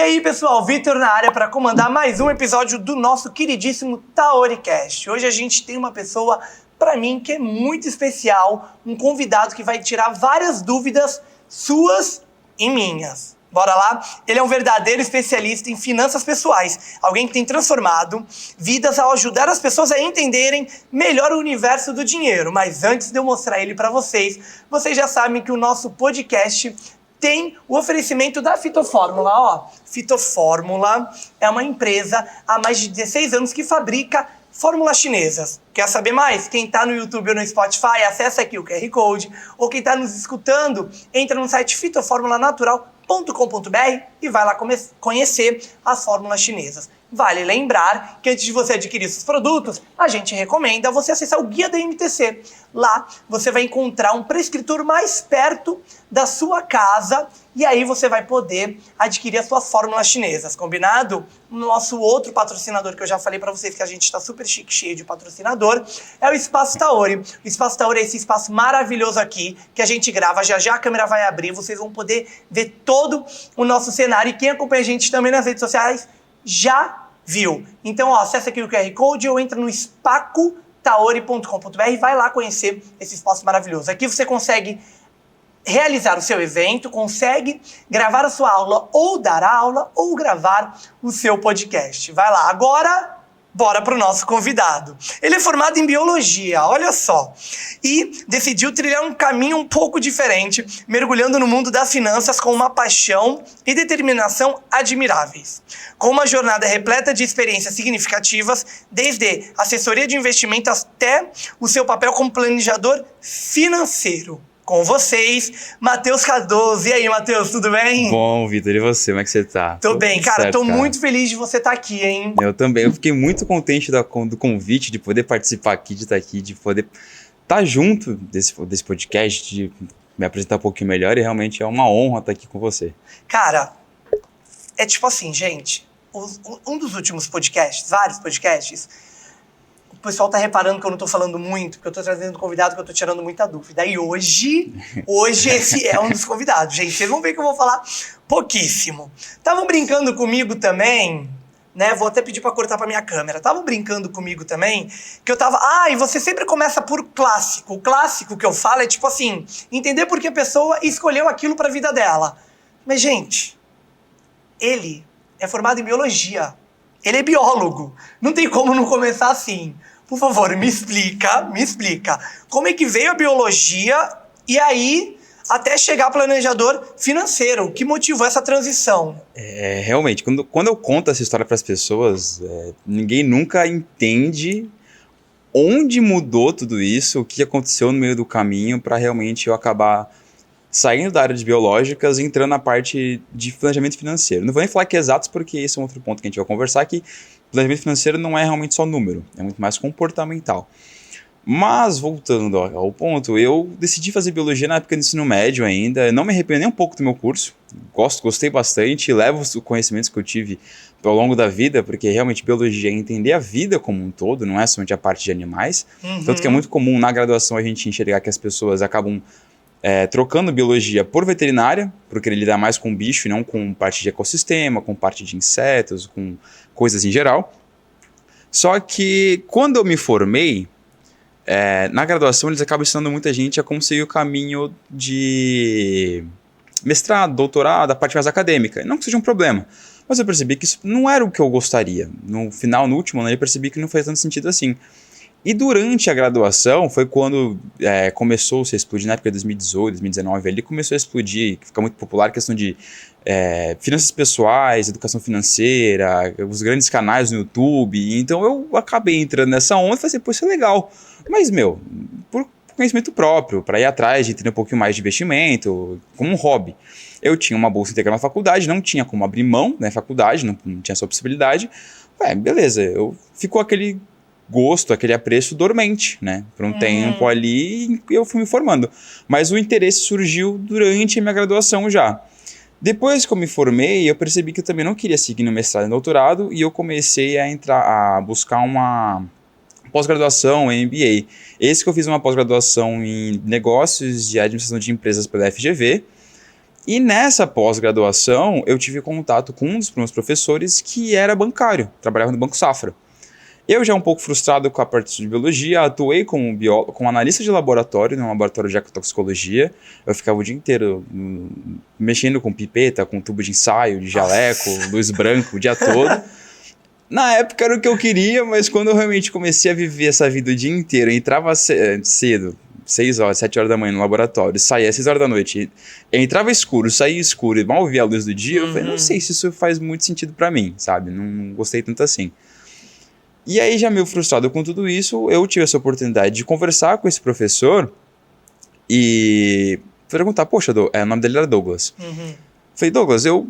aí, pessoal, Vitor na área para comandar mais um episódio do nosso queridíssimo TaoriCast. Hoje a gente tem uma pessoa, para mim, que é muito especial, um convidado que vai tirar várias dúvidas suas e minhas. Bora lá? Ele é um verdadeiro especialista em finanças pessoais, alguém que tem transformado vidas ao ajudar as pessoas a entenderem melhor o universo do dinheiro. Mas antes de eu mostrar ele para vocês, vocês já sabem que o nosso podcast tem o oferecimento da Fitofórmula, ó. Fitofórmula é uma empresa há mais de 16 anos que fabrica fórmulas chinesas. Quer saber mais? Quem tá no YouTube ou no Spotify, acessa aqui o QR Code. Ou quem tá nos escutando, entra no site fitoformulanatural.com.br e vai lá conhecer as fórmulas chinesas. Vale lembrar que antes de você adquirir esses produtos, a gente recomenda você acessar o Guia da MTC. Lá você vai encontrar um prescritor mais perto da sua casa e aí você vai poder adquirir as suas fórmulas chinesas, combinado? Nosso outro patrocinador que eu já falei para vocês que a gente está super chique, cheio de patrocinador, é o Espaço Taori. O Espaço Taori é esse espaço maravilhoso aqui que a gente grava, já já a câmera vai abrir, vocês vão poder ver todo o nosso cenário e quem acompanha a gente também nas redes sociais já viu. Então, ó, acessa aqui o QR Code ou entra no spacotaori.com.br e vai lá conhecer esse espaço maravilhoso. Aqui você consegue realizar o seu evento, consegue gravar a sua aula ou dar aula ou gravar o seu podcast. Vai lá. Agora, bora pro nosso convidado. Ele é formado em biologia, olha só, e decidiu trilhar um caminho um pouco diferente, mergulhando no mundo das finanças com uma paixão e determinação admiráveis. Com uma jornada repleta de experiências significativas, desde assessoria de investimento até o seu papel como planejador financeiro. Com vocês, Matheus Cardoso. E aí, Matheus, tudo bem? Bom, Vitor, e você? Como é que você tá? Tô bem, cara. Certo, tô muito feliz de você estar aqui, hein? Eu também. Eu fiquei muito contente do convite, de poder participar aqui, de estar aqui, de poder estar junto desse podcast, de me apresentar um pouquinho melhor. E realmente é uma honra estar aqui com você. Cara, é tipo assim, gente. Um dos últimos podcasts, vários podcasts, o pessoal tá reparando que eu não tô falando muito, porque eu tô trazendo convidado que eu tô tirando muita dúvida. E hoje esse é um dos convidados, gente. Vocês vão ver que eu vou falar pouquíssimo. Estavam brincando comigo também, né? Vou até pedir pra cortar pra minha câmera. Estavam brincando comigo também, que eu tava... e você sempre começa por clássico. O clássico que eu falo é tipo assim, entender por que a pessoa escolheu aquilo pra vida dela. Mas, gente, ele é formado em biologia. Ele é biólogo. Não tem como não começar assim. Por favor, me explica. Como é que veio a biologia e aí até chegar planejador financeiro? O que motivou essa transição? Realmente, quando eu conto essa história para as pessoas, ninguém nunca entende onde mudou tudo isso, o que aconteceu no meio do caminho para realmente eu acabar saindo da área de biológicas e entrando na parte de planejamento financeiro. Não vou nem falar que é exatos, porque esse é um outro ponto que a gente vai conversar, que planejamento financeiro não é realmente só número, é muito mais comportamental. Mas, voltando ao ponto, eu decidi fazer biologia na época do ensino médio ainda, não me arrependo nem um pouco do meu curso, gostei bastante, levo os conhecimentos que eu tive ao longo da vida, porque realmente biologia é entender a vida como um todo, não é somente a parte de animais, tanto que é muito comum na graduação a gente enxergar que as pessoas acabam trocando biologia por veterinária, porque ele lida mais com bicho e não com parte de ecossistema, com parte de insetos, com coisas em geral. Só que quando eu me formei, na graduação eles acabam ensinando muita gente a como seguir o caminho de mestrado, doutorado, a parte mais acadêmica. Não que seja um problema, mas eu percebi que isso não era o que eu gostaria. No último ano, eu percebi que não faz tanto sentido assim. E durante a graduação foi quando começou-se a explodir, na época de 2018, 2019, ali começou a explodir, fica muito popular a questão de finanças pessoais, educação financeira, os grandes canais no YouTube. Então eu acabei entrando nessa onda e falei assim, pô, isso é legal. Mas, por conhecimento próprio, para ir atrás de entender um pouquinho mais de investimento, como um hobby. Eu tinha uma bolsa integral na faculdade, não tinha como abrir mão na faculdade, não tinha essa possibilidade. Beleza, ficou aquele gosto, aquele apreço dormente, né? Por um tempo ali eu fui me formando. Mas o interesse surgiu durante a minha graduação já. Depois que eu me formei, eu percebi que eu também não queria seguir no mestrado e doutorado e eu comecei a buscar uma pós-graduação em MBA. Esse que eu fiz uma pós-graduação em negócios e administração de empresas pela FGV. E nessa pós-graduação, eu tive contato com um dos meus professores que era bancário, trabalhava no Banco Safra. Eu já um pouco frustrado com a parte de biologia, atuei como como analista de laboratório, num laboratório de ecotoxicologia. Eu ficava o dia inteiro mexendo com pipeta, com tubo de ensaio, de jaleco, luz branca, o dia todo. Na época era o que eu queria, mas quando eu realmente comecei a viver essa vida o dia inteiro, eu entrava cedo, 6 horas, 7 horas da manhã no laboratório, saía às 6 horas da noite, entrava escuro, saía escuro e mal via a luz do dia, eu falei, não sei se isso faz muito sentido pra mim, sabe? Não gostei tanto assim. E aí, já meio frustrado com tudo isso, eu tive essa oportunidade de conversar com esse professor e perguntar, poxa, o nome dele era Douglas. Falei, Douglas, eu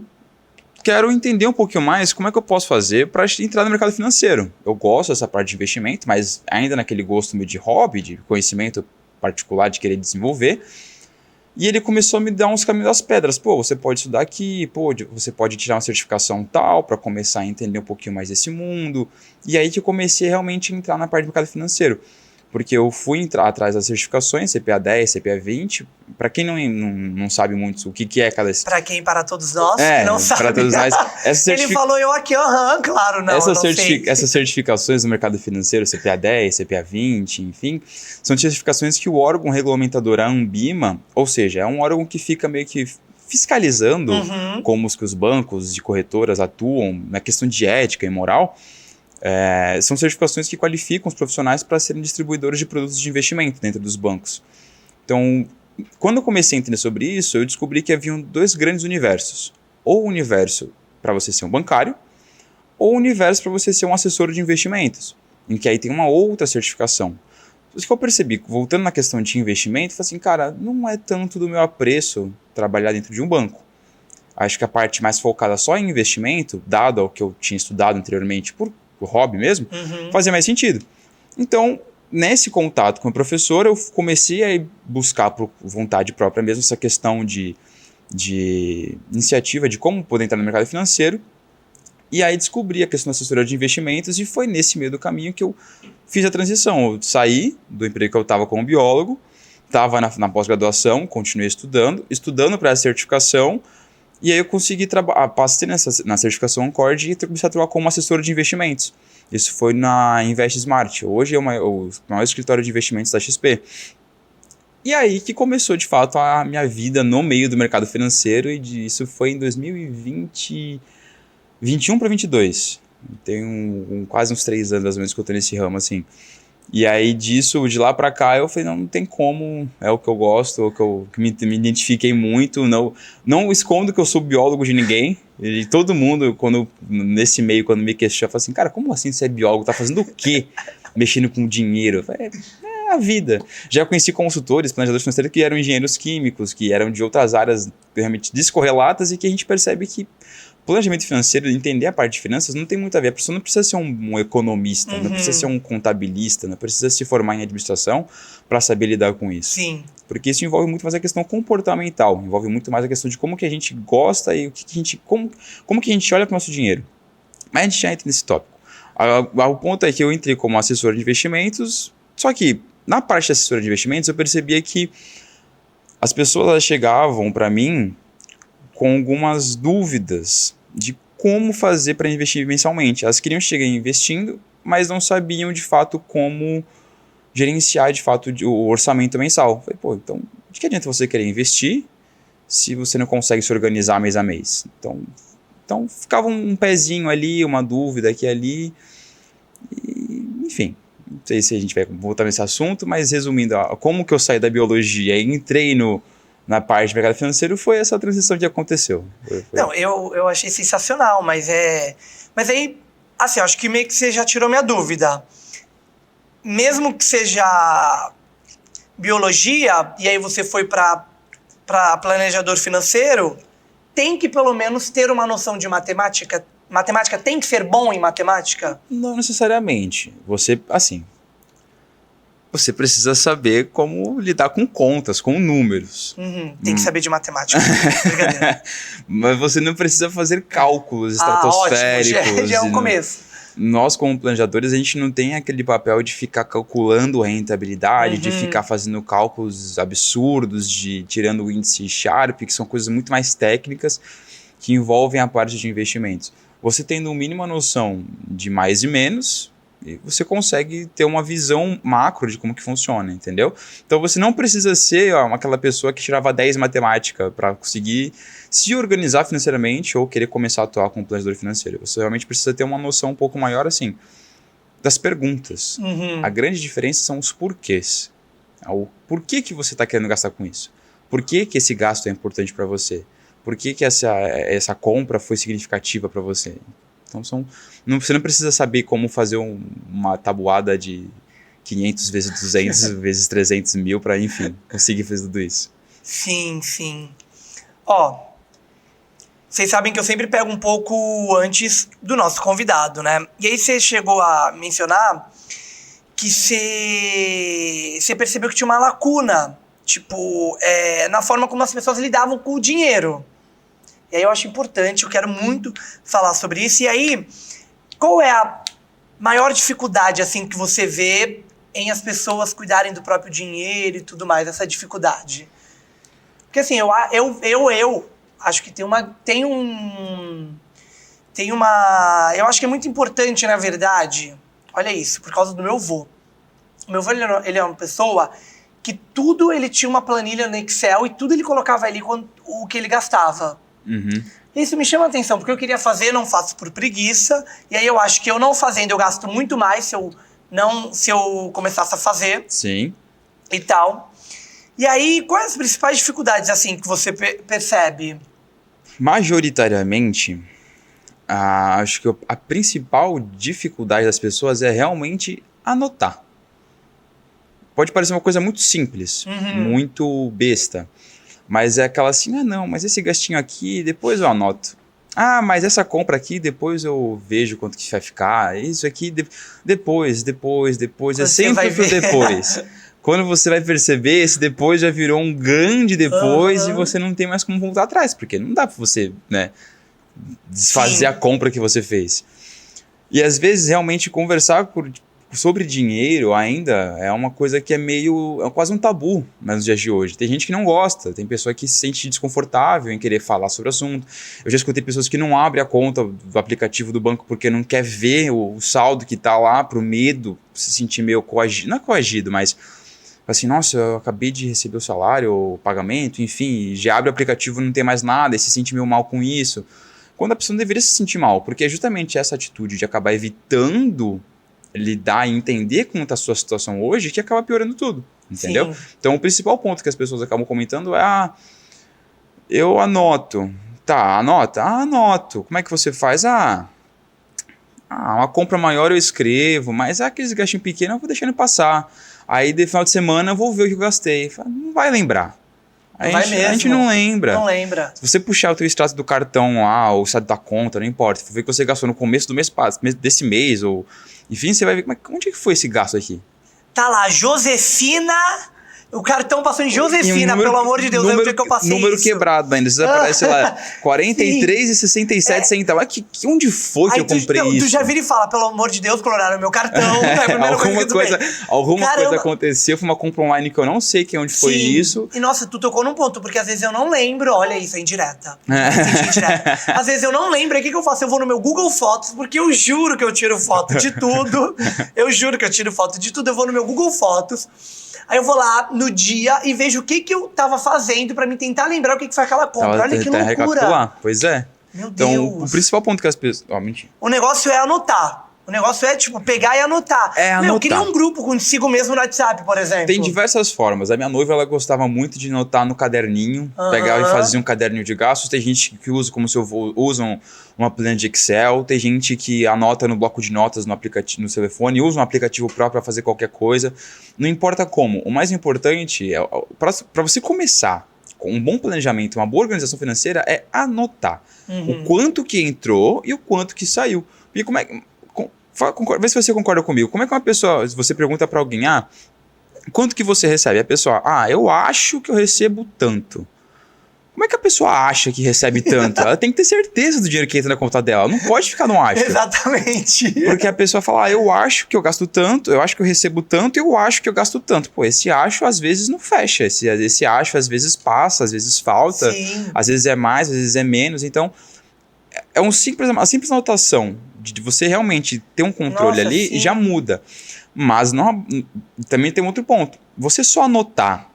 quero entender um pouquinho mais como é que eu posso fazer para entrar no mercado financeiro. Eu gosto dessa parte de investimento, mas ainda naquele gosto meio de hobby, de conhecimento particular, de querer desenvolver. E ele começou a me dar uns caminhos das pedras. Pô, você pode estudar aqui, pô, você pode tirar uma certificação tal para começar a entender um pouquinho mais desse mundo. E aí que eu comecei realmente a entrar na parte do mercado financeiro. Porque eu fui entrar atrás das certificações, CPA 10, CPA 20. Para quem não sabe muito o que é cada... Para todos nós que não sabem. Para todos nós. Ele falou eu aqui, claro, não, essas certificações do mercado financeiro, CPA 10, CPA 20, enfim, são certificações que o órgão regulamentador, a Anbima, ou seja, é um órgão que fica meio que fiscalizando como que os bancos e corretoras atuam na questão de ética e moral. São certificações que qualificam os profissionais para serem distribuidores de produtos de investimento dentro dos bancos. Então, quando eu comecei a entender sobre isso, eu descobri que haviam 2 grandes universos. Ou o universo para você ser um bancário, ou o universo para você ser um assessor de investimentos, em que aí tem uma outra certificação. O que eu percebi, voltando na questão de investimento, eu falei assim, cara, não é tanto do meu apreço trabalhar dentro de um banco. Acho que a parte mais focada só em investimento, dado ao que eu tinha estudado anteriormente por hobby mesmo, fazia mais sentido. Então, nesse contato com o professor, eu comecei a buscar por vontade própria mesmo essa questão de iniciativa de como poder entrar no mercado financeiro. E aí descobri a questão da assessoria de investimentos e foi nesse meio do caminho que eu fiz a transição. Eu saí do emprego que eu estava como biólogo, estava na pós-graduação, continuei estudando para a certificação. E aí eu consegui passei na certificação Ancord e comecei a trabalhar como assessor de investimentos. Isso foi na Invest Smart. Hoje é o maior escritório de investimentos da XP. E aí que começou, de fato, a minha vida no meio do mercado financeiro. E isso foi em 2020, 21 para 22. Tem quase uns 3 anos, mais ou menos, que eu estou nesse ramo, assim. E aí de lá pra cá, eu falei, não tem como, é o que eu gosto, que me identifiquei muito, não escondo que eu sou biólogo de ninguém, e todo mundo, nesse meio, quando me questiona, fala assim, cara, como assim você é biólogo, tá fazendo o quê? Mexendo com dinheiro? Eu falei, é a vida. Já conheci consultores, planejadores financeiros que eram engenheiros químicos, que eram de outras áreas realmente descorrelatas e que a gente percebe que planejamento financeiro, entender a parte de finanças, não tem muito a ver. A pessoa não precisa ser um economista, não precisa ser um contabilista, não precisa se formar em administração para saber lidar com isso. Sim. Porque isso envolve muito mais a questão comportamental, envolve muito mais a questão de como que a gente gosta e como que a gente olha para o nosso dinheiro. Mas a gente já entra nesse tópico. O ponto é que eu entrei como assessor de investimentos, só que na parte de assessor de investimentos eu percebia que as pessoas chegavam para mim com algumas dúvidas de como fazer para investir mensalmente. Elas queriam chegar investindo, mas não sabiam de fato como gerenciar de fato o orçamento mensal. Falei, pô, então de que adianta você querer investir se você não consegue se organizar mês a mês? Então ficava um pezinho ali, uma dúvida aqui e ali, e, enfim. Não sei se a gente vai voltar nesse assunto, mas resumindo, como que eu saí da biologia e entrei na parte de mercado financeiro, foi essa transição que aconteceu. Não, eu achei sensacional, mas aí, assim, acho que meio que você já tirou minha dúvida. Mesmo que seja biologia, e aí você foi para planejador financeiro, tem que pelo menos ter uma noção de matemática? Matemática tem que ser bom em matemática? Não necessariamente. Você precisa saber como lidar com contas, com números. Tem que saber de matemática. Brincadeira. Mas você não precisa fazer cálculos estratosféricos. Ótimo, já é um começo. nós como planejadores, a gente não tem aquele papel de ficar calculando rentabilidade, de ficar fazendo cálculos absurdos, de tirando o índice Sharpe, que são coisas muito mais técnicas que envolvem a parte de investimentos. Você tendo uma mínima noção de mais e menos, você consegue ter uma visão macro de como que funciona, entendeu? Então você não precisa ser aquela pessoa que tirava 10 em matemática para conseguir se organizar financeiramente ou querer começar a atuar como planejador financeiro. Você realmente precisa ter uma noção um pouco maior, assim, das perguntas. A grande diferença são os porquês. O porquê que você está querendo gastar com isso? Por que que esse gasto é importante para você? Por que que essa compra foi significativa para você? Então, você não precisa saber como fazer uma tabuada de 500 vezes 200 vezes 300 mil para, enfim, conseguir fazer tudo isso. Sim, sim. Ó, vocês sabem que eu sempre pego um pouco antes do nosso convidado, né? E aí você chegou a mencionar que você percebeu que tinha uma lacuna, tipo, na forma como as pessoas lidavam com o dinheiro. E aí eu acho importante, eu quero muito falar sobre isso. E aí, qual é a maior dificuldade, assim, que você vê em as pessoas cuidarem do próprio dinheiro e tudo mais, essa dificuldade? Porque, assim, eu acho que tem uma... Eu acho que é muito importante, na verdade, olha isso, por causa do meu avô. O meu avô, ele é uma pessoa que tudo ele tinha uma planilha no Excel e tudo ele colocava ali o que ele gastava. Isso me chama a atenção, porque eu queria fazer, não faço por preguiça, e aí eu acho que eu não fazendo, eu gasto muito mais se eu começasse a fazer. Sim. E tal. E aí, quais as principais dificuldades, assim, que você percebe? Majoritariamente, acho que a principal dificuldade das pessoas é realmente anotar. Pode parecer uma coisa muito simples, muito besta. Mas é aquela assim, não, mas esse gastinho aqui, depois eu anoto. Mas essa compra aqui, depois eu vejo quanto que vai ficar. Isso aqui, depois. Quando É sempre pro depois. Quando você vai perceber, esse depois já virou um grande depois e você não tem mais como voltar atrás. Porque não dá pra você, né, desfazer a compra que você fez. E às vezes, realmente, conversar sobre dinheiro ainda é uma coisa que é quase um tabu nos dias de hoje. Tem gente que não gosta, tem pessoa que se sente desconfortável em querer falar sobre o assunto. Eu já escutei pessoas que não abrem a conta do aplicativo do banco porque não quer ver o saldo que tá lá, pro medo, se sentir meio coagido, não é coagido, mas assim, nossa, eu acabei de receber o salário, o pagamento, enfim, já abre o aplicativo e não tem mais nada e se sente meio mal com isso. Quando a pessoa não deveria se sentir mal, porque é justamente essa atitude de acabar evitando lidar e entender como está a sua situação hoje que acaba piorando tudo, entendeu? Sim. Então, o principal ponto que as pessoas acabam comentando é eu anoto. Tá, anota? Anoto. Como é que você faz? Uma compra maior eu escrevo, mas aqueles gastinhos pequenos eu vou deixando passar. Aí, de final de semana, eu vou ver o que eu gastei. Não vai lembrar. A gente não lembra. Não lembra. Se você puxar o teu extrato do cartão lá, ou o extrato da conta, não importa. Se for ver que você gastou no começo do mês desse mês, ou... Enfim, você vai ver, mas onde é que foi esse gasto aqui? Tá lá, Josefina... O cartão passou em Josefina, pelo amor de Deus, é o dia que eu passei número isso. Quebrado ainda, você aparece lá, 43,67 centavos. Onde foi que eu comprei isso? Tu já vira e fala, pelo amor de Deus, clonaram meu cartão. Alguma coisa aconteceu, foi uma compra online que eu não sei onde foi isso. E nossa, tu tocou num ponto, porque às vezes eu não lembro, olha isso, é indireta. Às vezes eu não lembro, aí o que eu faço? Eu vou no meu Google Fotos, porque eu juro que eu tiro foto de tudo. Eu vou no meu Google Fotos. Aí eu vou lá no dia e vejo o que eu tava fazendo pra me tentar lembrar o que foi aquela compra. Olha que loucura. Recapitular. Pois é. Meu Deus. Então, o principal ponto que as pessoas... mentira. O negócio é anotar. O negócio é, pegar e anotar. Anotar. Cria um grupo consigo mesmo no WhatsApp, por exemplo. Tem diversas formas. A minha noiva, ela gostava muito de anotar no caderninho. Pegava e fazia um caderninho de gastos. Tem gente que usa como se usam uma planilha de Excel. Tem gente que anota no bloco de notas no aplicativo, no telefone. Usa um aplicativo próprio para fazer qualquer coisa. Não importa como. O mais importante é, para você começar com um bom planejamento, uma boa organização financeira, é anotar o quanto que entrou e o quanto que saiu. E como é que... Vê se você concorda comigo. Como é que uma pessoa, se você pergunta para alguém, quanto que você recebe? A pessoa, eu acho que eu recebo tanto. Como é que a pessoa acha que recebe tanto? Ela tem que ter certeza do dinheiro que entra na conta dela. Não pode ficar no acho. Exatamente. Porque a pessoa fala, eu acho que eu gasto tanto, eu acho que eu recebo tanto, eu acho que eu gasto tanto. Pô, esse acho às vezes não fecha. Esse acho às vezes passa, às vezes falta. Sim. Às vezes é mais, às vezes é menos. Então, é uma simples anotação de você realmente ter um controle Nossa, ali sim. já muda. Mas também tem outro ponto. Você só anotar,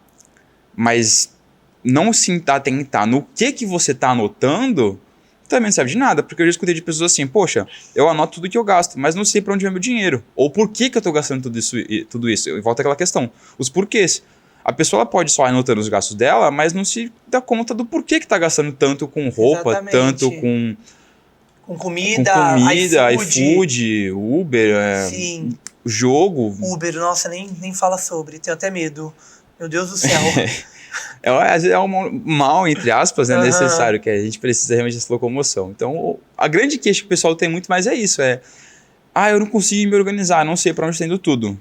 mas não se atentar no que você está anotando, também não serve de nada. Porque eu já escutei de pessoas assim, poxa, eu anoto tudo que eu gasto, mas não sei para onde vai meu dinheiro. Ou por que eu estou gastando tudo isso. E volta àquela questão, os porquês. A pessoa ela pode só ir anotando os gastos dela, mas não se dá conta do porquê que está gastando tanto com roupa, Exatamente. tanto com comida, iFood, Uber, Sim. jogo. Uber, nossa, nem fala sobre, tenho até medo. Meu Deus do céu. É um mal, entre aspas, né, Aham. necessário, que a gente precisa realmente dessa locomoção. Então, a grande queixa que o pessoal tem muito mais é isso, eu não consigo me organizar, não sei para onde está indo tudo.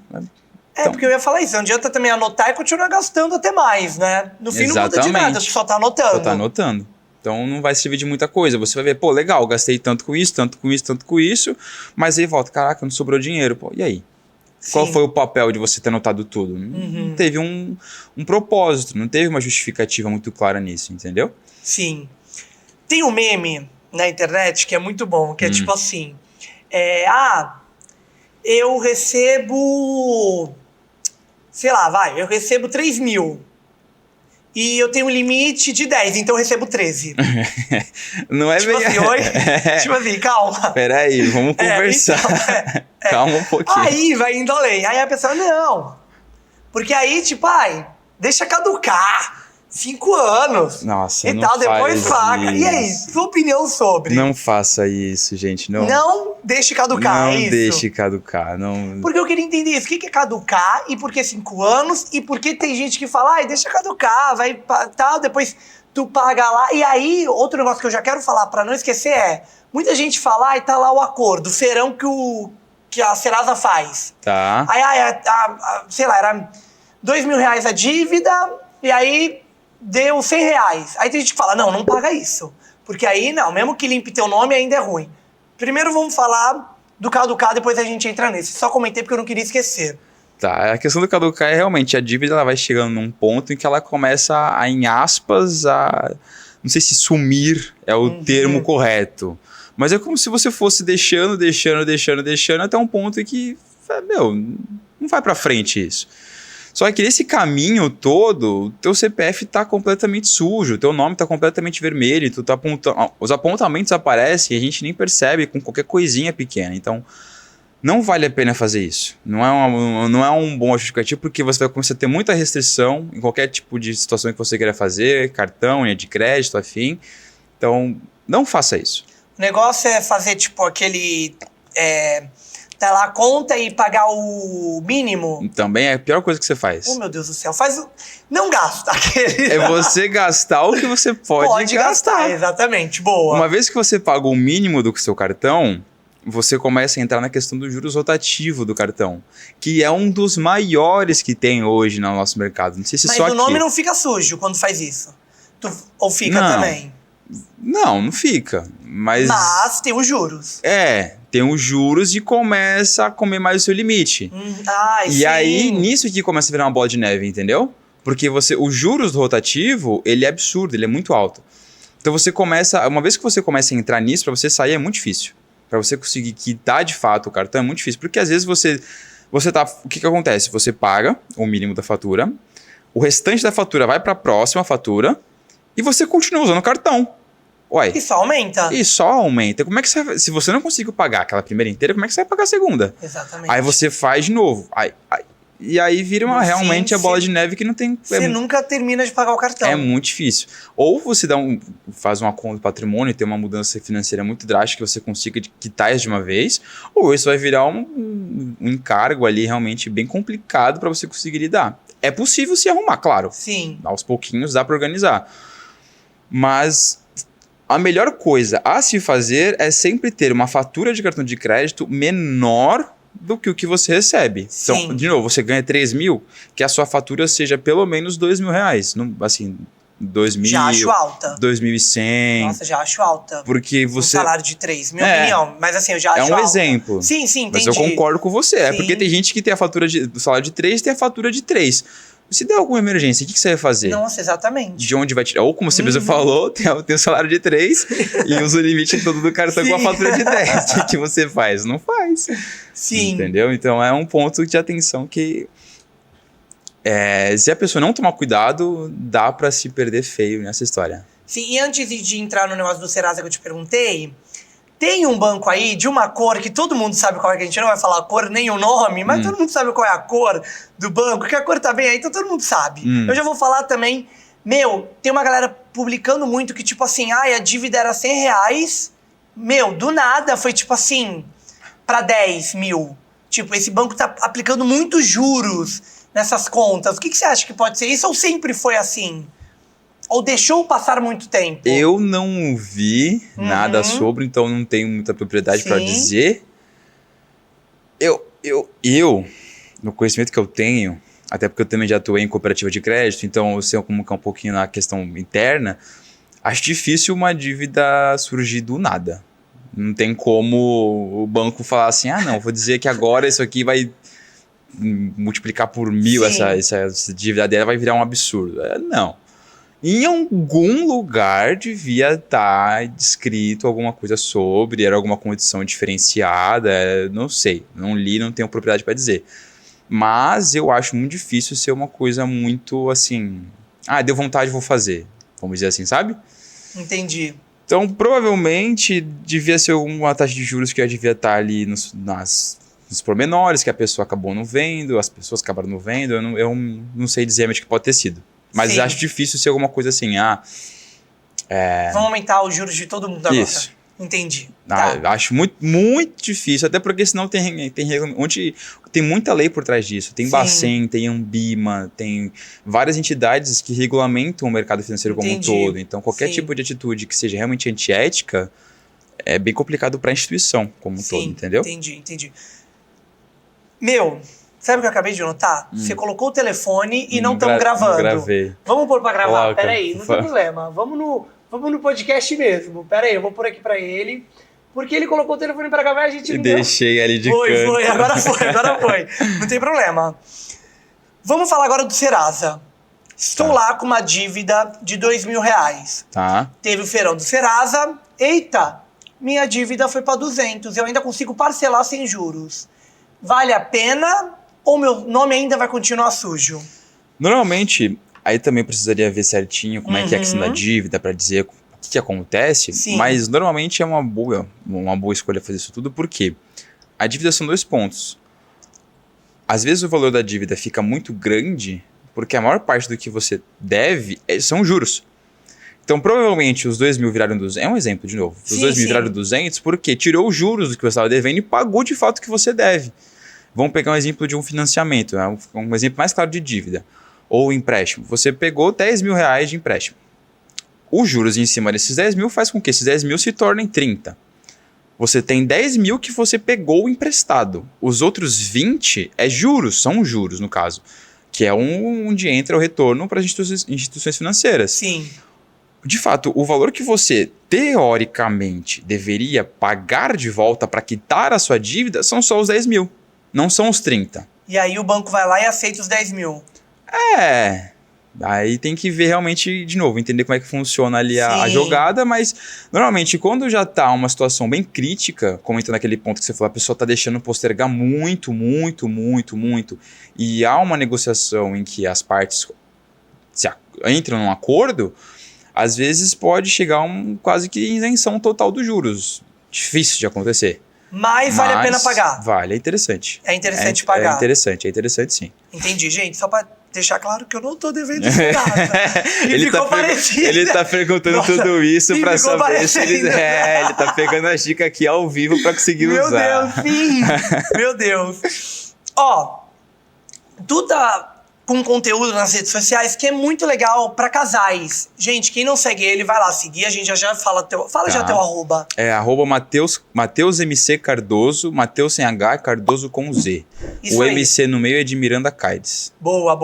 Então, porque eu ia falar isso, não adianta também anotar e continuar gastando até mais, né? No fim não muda de nada, você só tá anotando. Só tá anotando. Então não vai servir de muita coisa. Você vai ver, pô, legal, gastei tanto com isso, tanto com isso, tanto com isso, mas aí volta, caraca, não sobrou dinheiro. Pô, e aí? Sim. Qual foi o papel de você ter anotado tudo? Não teve um propósito, não teve uma justificativa muito clara nisso, entendeu? Sim. Tem um meme na internet que é muito bom, que é tipo assim, eu recebo, sei lá, eu recebo 3 mil. E eu tenho um limite de 10, então eu recebo 13. Não é tipo bem... assim, oi? Tipo assim, calma. Peraí, vamos conversar. Então, Calma um pouquinho. Aí vai indo além. Aí a pessoa, não. Porque aí, tipo, deixa caducar. 5 anos. Nossa, e não tal, depois faz paga. E aí, isso. sua opinião sobre? Não faça isso, gente. Não deixe caducar, é isso? Não deixe caducar. Não... Porque eu queria entender isso. O que é caducar e por que 5 anos? E por que tem gente que fala, deixa caducar, vai tal, depois tu paga lá. E aí, outro negócio que eu já quero falar pra não esquecer muita gente fala, e tá lá o acordo, o feirão que a Serasa faz. Tá. Aí, sei lá, era 2 mil reais a dívida, e aí deu 100 reais. Aí tem gente que fala, não paga isso. Porque aí, não, mesmo que limpe teu nome, ainda é ruim. Primeiro vamos falar do caducar, depois a gente entra nesse. Só comentei porque eu não queria esquecer. Tá, a questão do caducar é realmente, a dívida ela vai chegando num ponto em que ela começa em aspas, não sei se sumir é o termo correto, mas é como se você fosse deixando até um ponto em que, não vai pra frente isso. Só que nesse caminho todo, o teu CPF tá completamente sujo, o teu nome tá completamente vermelho, tu tá os apontamentos aparecem e a gente nem percebe com qualquer coisinha pequena. Então, não vale a pena fazer isso. Não é um bom justificativo, porque você vai começar a ter muita restrição em qualquer tipo de situação que você queira fazer, cartão, linha de crédito, afim. Então, não faça isso. O negócio é fazer, tipo, aquele... tá lá a conta e pagar o mínimo. Também é a pior coisa que você faz. Oh, meu Deus do céu. Não gasta aquele. É você gastar o que você pode gastar. Exatamente. Boa. Uma vez que você paga o mínimo do seu cartão, você começa a entrar na questão do juros rotativo do cartão, que é um dos maiores que tem hoje no nosso mercado. Não sei se Mas só o aqui. nome não fica sujo quando faz isso. Ou fica também? Não fica. Mas tem os juros. Tem os juros e começa a comer mais o seu limite. Sim. Aí, nisso que começa a virar uma bola de neve, entendeu? Porque os juros do rotativo, ele é absurdo, ele é muito alto. Então você começa, uma vez que você começa a entrar nisso, para você sair é muito difícil. Para você conseguir quitar de fato o cartão é muito difícil. Porque às vezes você tá... O que acontece? Você paga o mínimo da fatura, o restante da fatura vai para a próxima fatura e você continua usando o cartão. Uai. E só aumenta. Como é que você... Se você não conseguiu pagar aquela primeira inteira, como é que você vai pagar a segunda? Exatamente. Aí você faz de novo. E aí vira realmente a bola de neve que não tem... Você nunca termina de pagar o cartão. É muito difícil. Ou você faz uma conta de patrimônio e tem uma mudança financeira muito drástica que você consiga quitar isso de uma vez, ou isso vai virar um encargo ali realmente bem complicado para você conseguir lidar. É possível se arrumar, claro. Sim. Aos pouquinhos dá para organizar. Mas a melhor coisa a se fazer é sempre ter uma fatura de cartão de crédito menor do que o que você recebe. Sim. Então, de novo, você ganha 3 mil, que a sua fatura seja pelo menos 2 mil reais. Não, assim, 2.000, Já acho alta. 2.100. Nossa, já acho alta. Porque Um você... salário de 3, minha opinião. Mas assim, eu já acho É um alta. exemplo. Sim, Mas entendi. eu concordo com você. É Sim. porque tem gente que tem a fatura do salário de 3 e tem a fatura de 3. Se der alguma emergência, o que você vai fazer? Nossa, exatamente. De onde vai tirar? Ou como você mesmo falou, tem o salário de 3 e usa o limite todo do cartão com a fatura de 10. O que você faz? Não faz. Sim. Entendeu? Então é um ponto de atenção que... se a pessoa não tomar cuidado, dá pra se perder feio nessa história. Sim, e antes de entrar no negócio do Serasa que eu te perguntei, tem um banco aí de uma cor que todo mundo sabe qual é, que a gente não vai falar a cor nem o nome, mas todo mundo sabe qual é a cor do banco, que a cor tá bem aí, então todo mundo sabe. Eu já vou falar também, tem uma galera publicando muito que tipo assim, a dívida era R$100, do nada foi tipo assim, pra 10 mil. Tipo, esse banco tá aplicando muitos juros nessas contas. O que você acha que pode ser isso ou sempre foi assim? Ou deixou passar muito tempo? Eu não vi nada sobre, então não tenho muita propriedade para dizer. Eu, no conhecimento que eu tenho, até porque eu também já atuei em cooperativa de crédito, então eu sei como que é um pouquinho na questão interna, acho difícil uma dívida surgir do nada. Não tem como o banco falar assim, não, vou dizer que agora isso aqui vai multiplicar por 1000, essa dívida dela vai virar um absurdo. Não. Em algum lugar devia estar descrito alguma coisa sobre, era alguma condição diferenciada, não sei, não li, não tenho propriedade para dizer. Mas eu acho muito difícil ser uma coisa muito assim, deu vontade, vou fazer, vamos dizer assim, sabe? Entendi. Então, provavelmente, devia ser uma taxa de juros que já devia estar ali nos pormenores, que a pessoa acabou não vendo, as pessoas acabaram não vendo, eu não sei dizer realmente o que pode ter sido. Mas acho difícil ser alguma coisa assim, Vamos aumentar os juros de todo mundo agora. Isso. Entendi. Acho muito, muito difícil, até porque senão onde tem muita lei por trás disso. Tem Bacen, tem Ambima, tem várias entidades que regulamentam o mercado financeiro como um todo. Então, qualquer tipo de atitude que seja realmente antiética é bem complicado para a instituição como um todo, entendeu? Entendi. Sabe o que eu acabei de notar? Você colocou o telefone e não estamos gravando. Não gravei. Vamos pôr pra gravar? Coloca, Peraí, não tem problema. Vamos no podcast mesmo. Peraí, eu vou pôr aqui pra ele. Porque ele colocou o telefone pra gravar e a gente não deixei ali de canto. Foi. Agora foi. Não tem problema. Vamos falar agora do Serasa. Estou lá com uma dívida de R$2.000. Tá. Teve o feirão do Serasa. Eita, minha dívida foi pra 200. Eu ainda consigo parcelar sem juros. Vale a pena ou meu nome ainda vai continuar sujo? Normalmente, aí também precisaria ver certinho como é que é a questão da dívida para dizer o que acontece. Sim. Mas normalmente é uma boa escolha fazer isso tudo, porque a dívida são 2 pontos. Às vezes o valor da dívida fica muito grande, porque a maior parte do que você deve são juros. Então, provavelmente, os 2.000 viraram 200. É um exemplo, de novo. Os 2.000 viraram 200 porque tirou os juros do que você estava devendo e pagou de fato o que você deve. Vamos pegar um exemplo de um financiamento, um exemplo mais claro de dívida. Ou empréstimo. Você pegou R$10.000 de empréstimo. Os juros em cima desses 10.000 faz com que esses 10.000 se tornem 30. Você tem 10.000 que você pegou emprestado. Os outros 20 são juros no caso. Que é onde entra o retorno para as instituições financeiras. Sim. De fato, o valor que você, teoricamente, deveria pagar de volta para quitar a sua dívida são só os 10.000, não são os 30. E aí o banco vai lá e aceita os 10.000. Aí tem que ver realmente, de novo, entender como é que funciona ali a jogada, mas normalmente quando já está uma situação bem crítica, comentando aquele ponto que você falou, a pessoa está deixando postergar muito, e há uma negociação em que as partes entram num acordo, às vezes pode chegar quase que isenção total dos juros. Difícil de acontecer. Mas vale a pena pagar. Vale, é interessante. É interessante pagar. É interessante sim. Entendi, gente. Só pra deixar claro que eu não tô devendo nada. Ele tá perguntando tudo isso pra saber se ele tá pegando a dica aqui ao vivo pra conseguir usar. Meu Deus, sim. Meu Deus. Tu tá com conteúdo nas redes sociais que é muito legal pra casais. Gente, quem não segue ele, vai lá seguir. A gente já fala já teu arroba. É Mateus MC Cardoso, Mateus sem H, Cardoso com Z. Isso o aí. MC no meio é de Miranda Caides. Boa.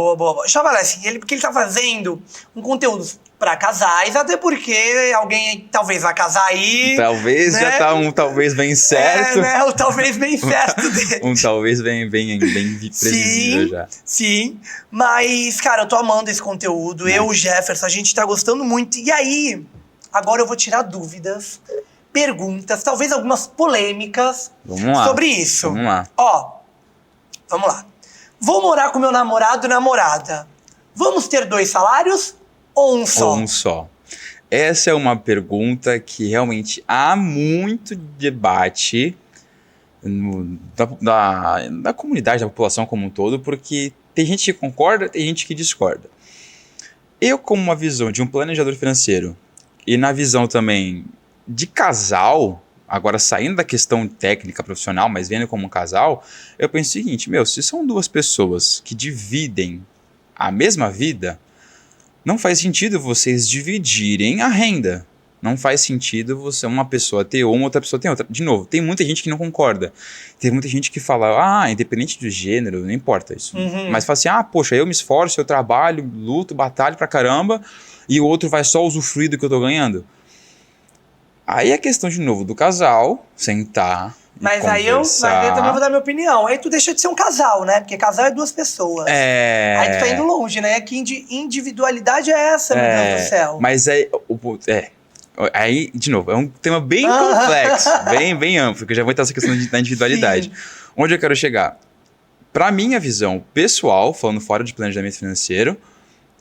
Já vai lá seguir ele, porque ele tá fazendo um conteúdo pra casais, até porque alguém talvez vai casar aí. Talvez né? já tá um talvez bem certo. O talvez bem certo dele. Um talvez bem previsível já. Sim, mas, cara, eu tô amando esse conteúdo. Eu, o Jefferson, a gente tá gostando muito. E aí, agora eu vou tirar dúvidas, perguntas, talvez algumas polêmicas sobre isso. Vamos lá. Ó, vamos lá. Vou morar com meu namorado e namorada. Vamos ter 2 salários ou um só? Ou um só. Essa é uma pergunta que realmente há muito debate da comunidade, da população como um todo, porque tem gente que concorda, tem gente que discorda. Eu, como uma visão de um planejador financeiro e na visão também de casal, agora saindo da questão técnica profissional, mas vendo como um casal, eu penso o seguinte, se são 2 pessoas que dividem a mesma vida, não faz sentido vocês dividirem a renda. Não faz sentido uma pessoa ter uma, outra pessoa ter outra. De novo, tem muita gente que não concorda. Tem muita gente que fala, independente do gênero, não importa isso. Mas fala assim, poxa, eu me esforço, eu trabalho, luto, batalho pra caramba, e o outro vai só usufruir do que eu tô ganhando. Aí é questão, de novo, do casal sentar mas aí eu também vou dar minha opinião. Aí tu deixa de ser um casal, né? Porque casal é 2 pessoas. Aí tu tá indo longe, né? Que individualidade é essa, meu Deus do céu? Mas aí, de novo, é um tema bem complexo, bem amplo, porque eu já vou entrar nessa questão da individualidade. Sim. Onde eu quero chegar? Pra minha visão pessoal, falando fora de planejamento financeiro,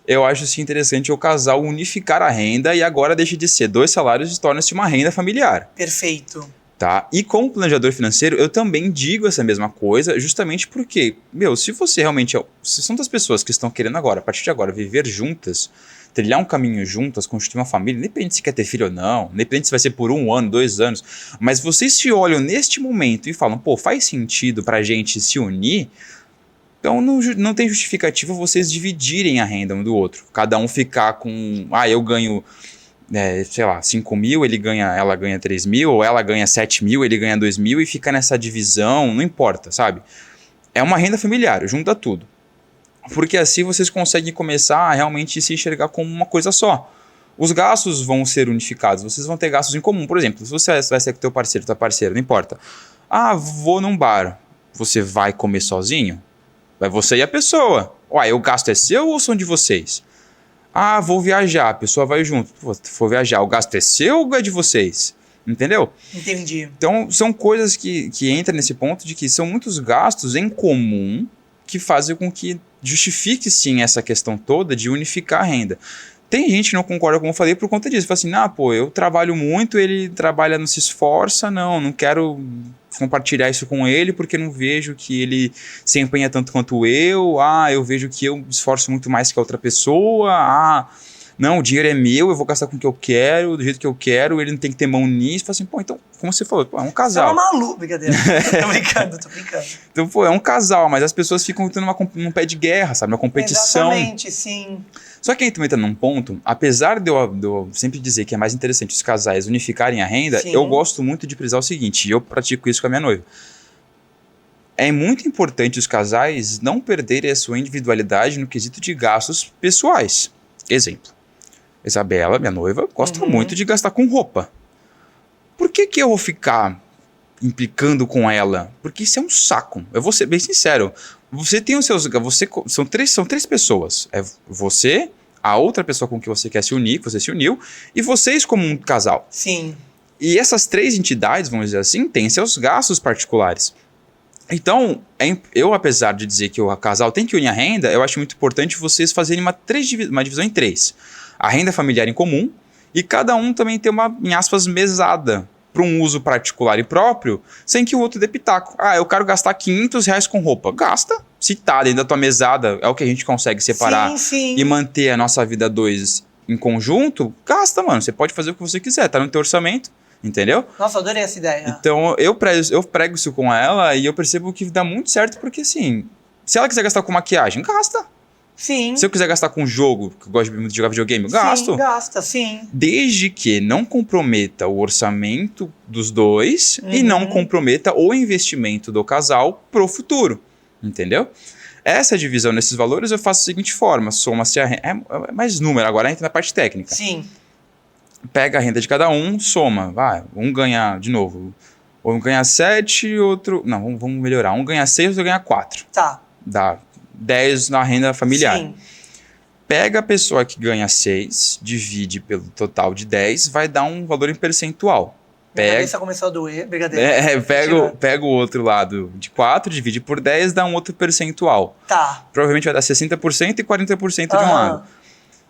eu acho sim interessante o casal unificar a renda e agora deixa de ser 2 salários e torna-se uma renda familiar. Perfeito. Tá? E como planejador financeiro, eu também digo essa mesma coisa, justamente porque, se você realmente... Se são 2 pessoas que estão querendo agora, a partir de agora, viver juntas, trilhar um caminho juntas, constituir uma família, independente se quer ter filho ou não, independente se vai ser por 1 ano, 2 anos, mas vocês se olham neste momento e falam, faz sentido pra gente se unir, então não tem justificativa vocês dividirem a renda um do outro. Cada um ficar com... eu ganho... 5 mil, ela ganha 3 mil, ou ela ganha 7 mil, ele ganha 2 mil, e fica nessa divisão, não importa, sabe? É uma renda familiar, junta tudo. Porque assim vocês conseguem começar a realmente se enxergar como uma coisa só. Os gastos vão ser unificados, vocês vão ter gastos em comum. Por exemplo, se você vai ser com teu parceiro, tua parceira, não importa. Vou num bar, você vai comer sozinho? Vai você e a pessoa. O gasto é seu ou são de vocês? Vou viajar, a pessoa vai junto. Se for viajar, o gasto é seu ou é de vocês? Entendeu? Entendi. Então, são coisas que entram nesse ponto de que são muitos gastos em comum que fazem com que justifique, sim, essa questão toda de unificar a renda. Tem gente que não concorda, como eu falei, por conta disso. Fala assim, eu trabalho muito, ele trabalha, não se esforça, não quero compartilhar isso com ele porque não vejo que ele se empenha tanto quanto eu. Eu vejo que eu me esforço muito mais que a outra pessoa. Não, o dinheiro é meu, eu vou gastar com o que eu quero, do jeito que eu quero, ele não tem que ter mão nisso. Fala assim, então, como você falou, é um casal. Você é uma maluca, brincadeira. Tô brincando. Então, é um casal, mas as pessoas ficam tendo num pé de guerra, sabe? Uma competição. Exatamente, sim. Só que aí também entra num ponto, apesar de eu sempre dizer que é mais interessante os casais unificarem a renda, sim, eu gosto muito de frisar o seguinte, e eu pratico isso com a minha noiva. É muito importante os casais não perderem a sua individualidade no quesito de gastos pessoais. Exemplo, Isabela, minha noiva, gosta muito de gastar com roupa. Por que eu vou ficar implicando com ela? Porque isso é um saco. Eu vou ser bem sincero. Você tem os seus... São três pessoas. É você, a outra pessoa com que você quer se unir, que você se uniu, e vocês como um casal. Sim. E essas 3 entidades, vamos dizer assim, têm seus gastos particulares. Então, eu, apesar de dizer que o casal tem que unir a renda, eu acho muito importante vocês fazerem uma divisão em 3. A renda familiar em comum e cada um também ter uma, em aspas, mesada para um uso particular e próprio, sem que o outro dê pitaco. Eu quero gastar R$500 com roupa. Gasta. Se tá dentro da tua mesada, é o que a gente consegue separar e manter a nossa vida 2 em conjunto, gasta, mano. Você pode fazer o que você quiser, tá no teu orçamento. Entendeu? Nossa, adorei essa ideia. Então, eu prego isso com ela e eu percebo que dá muito certo porque, assim, se ela quiser gastar com maquiagem, gasta. Sim. Se eu quiser gastar com jogo, que eu gosto muito de jogar videogame, eu gasto. Sim, gasta, sim. Desde que não comprometa o orçamento dos dois e não comprometa o investimento do casal pro futuro. Entendeu? Essa divisão nesses valores eu faço da seguinte forma, soma-se a renda, é mais número, agora entra na parte técnica. Sim. Pega a renda de cada um, soma, vai, um ganha, de novo, um ganha 7, outro, não, vamos melhorar, um ganha 6, outro ganha 4. Tá. Dá 10 na renda familiar. Sim. Pega a pessoa que ganha 6, divide pelo total de 10, vai dar um valor em percentual. Minha cabeça começou a doer, brigadeiro. Pega o outro lado de 4, divide por 10, dá um outro percentual. Tá. Provavelmente vai dar 60% e 40% de um lado.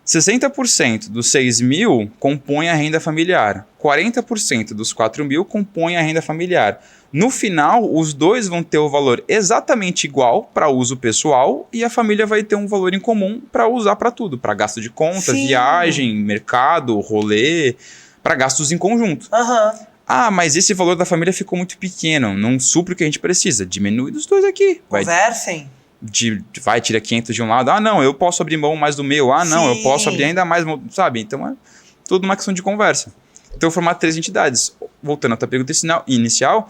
60% dos 6 mil compõe a renda familiar. 40% dos 4 mil compõe a renda familiar. No final, os dois vão ter o valor exatamente igual para uso pessoal e a família vai ter um valor em comum para usar para tudo. Para gasto de conta, Sim. viagem, mercado, rolê, para gastos em conjunto. Ah, mas esse valor da família ficou muito pequeno, não supre o que a gente precisa. Diminui dos dois aqui. Conversem. Vai, tira 500 de um lado. Ah, não, eu posso abrir mão mais do meu. Ah, não, Sim. eu posso abrir ainda mais, sabe? Então é tudo uma questão de conversa. Então formar 3 entidades. Voltando à tua pergunta inicial,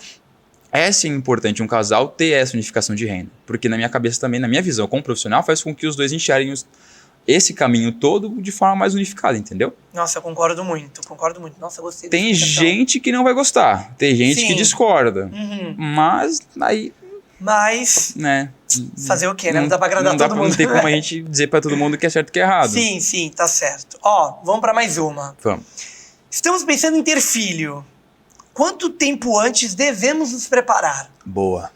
é sim importante um casal ter essa unificação de renda. Porque na minha cabeça também, na minha visão como profissional, faz com que os dois enxerguem esse caminho todo de forma mais unificada, entendeu? Nossa, eu concordo muito. Nossa, eu gostei. Tem gente que não vai gostar, tem gente Sim. que discorda. Uhum. Mas aí, né? Fazer o quê, né? Não dá pra agradar todo mundo. Não tem como a gente dizer pra todo mundo que é certo e que é errado. Sim, tá certo. Ó, vamos pra mais uma. Vamos. Estamos pensando em ter filho. Quanto tempo antes devemos nos preparar? Boa.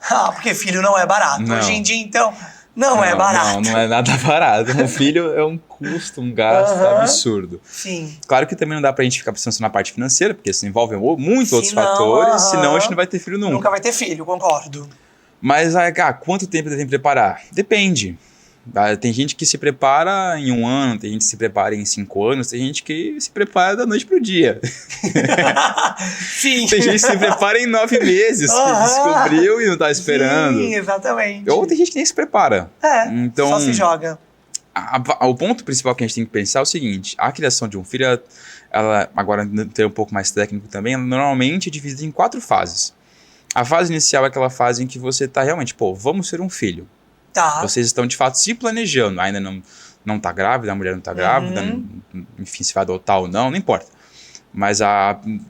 Ah, porque filho não é barato. Não. Hoje em dia, então, não é barato. Não é nada barato. Um filho é um custo, um gasto absurdo. Sim. Claro que também não dá pra gente ficar pensando na parte financeira, porque isso envolve muitos outros Senão, fatores, senão a gente não vai ter filho nunca. Nunca vai ter filho, concordo. Mas, quanto tempo tem que preparar? Depende. Tem gente que se prepara em 1 ano, tem gente que se prepara em 5 anos, tem gente que se prepara da noite pro dia. Sim. Tem gente que se prepara em 9 meses, que descobriu e não tá esperando. Sim, exatamente. Ou tem gente que nem se prepara. Então, só se joga. O ponto principal que a gente tem que pensar é o seguinte: a criação de um filho, ela agora tem um pouco mais técnico também, ela normalmente é dividida em 4 fases. A fase inicial é aquela fase em que você tá realmente, vamos ser um filho. Tá. Vocês estão de fato se planejando, ainda não tá grávida, a mulher não tá grávida, enfim, se vai adotar ou não importa. Mas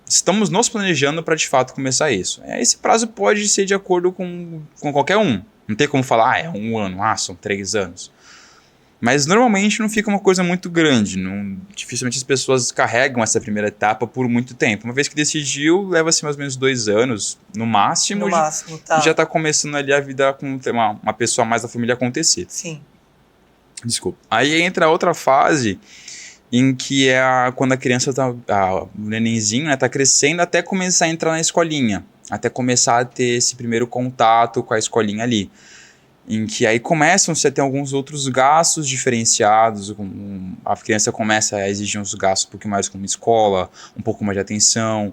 estamos nos planejando para de fato começar isso. Esse prazo pode ser de acordo com qualquer um. Não tem como falar, é 1 ano, são 3 anos. Mas normalmente não fica uma coisa muito grande. Dificilmente as pessoas carregam essa primeira etapa por muito tempo. Uma vez que decidiu, leva-se mais ou menos 2 anos, no máximo. Tá. Já está começando ali a vida com uma pessoa mais da família acontecer. Sim. Desculpa. Aí entra outra fase em que é quando a criança o nenenzinho, né, tá crescendo até começar a entrar na escolinha. Até começar a ter esse primeiro contato com a escolinha ali. Em que aí começam-se a ter alguns outros gastos diferenciados, a criança começa a exigir uns gastos um pouco mais como escola, um pouco mais de atenção,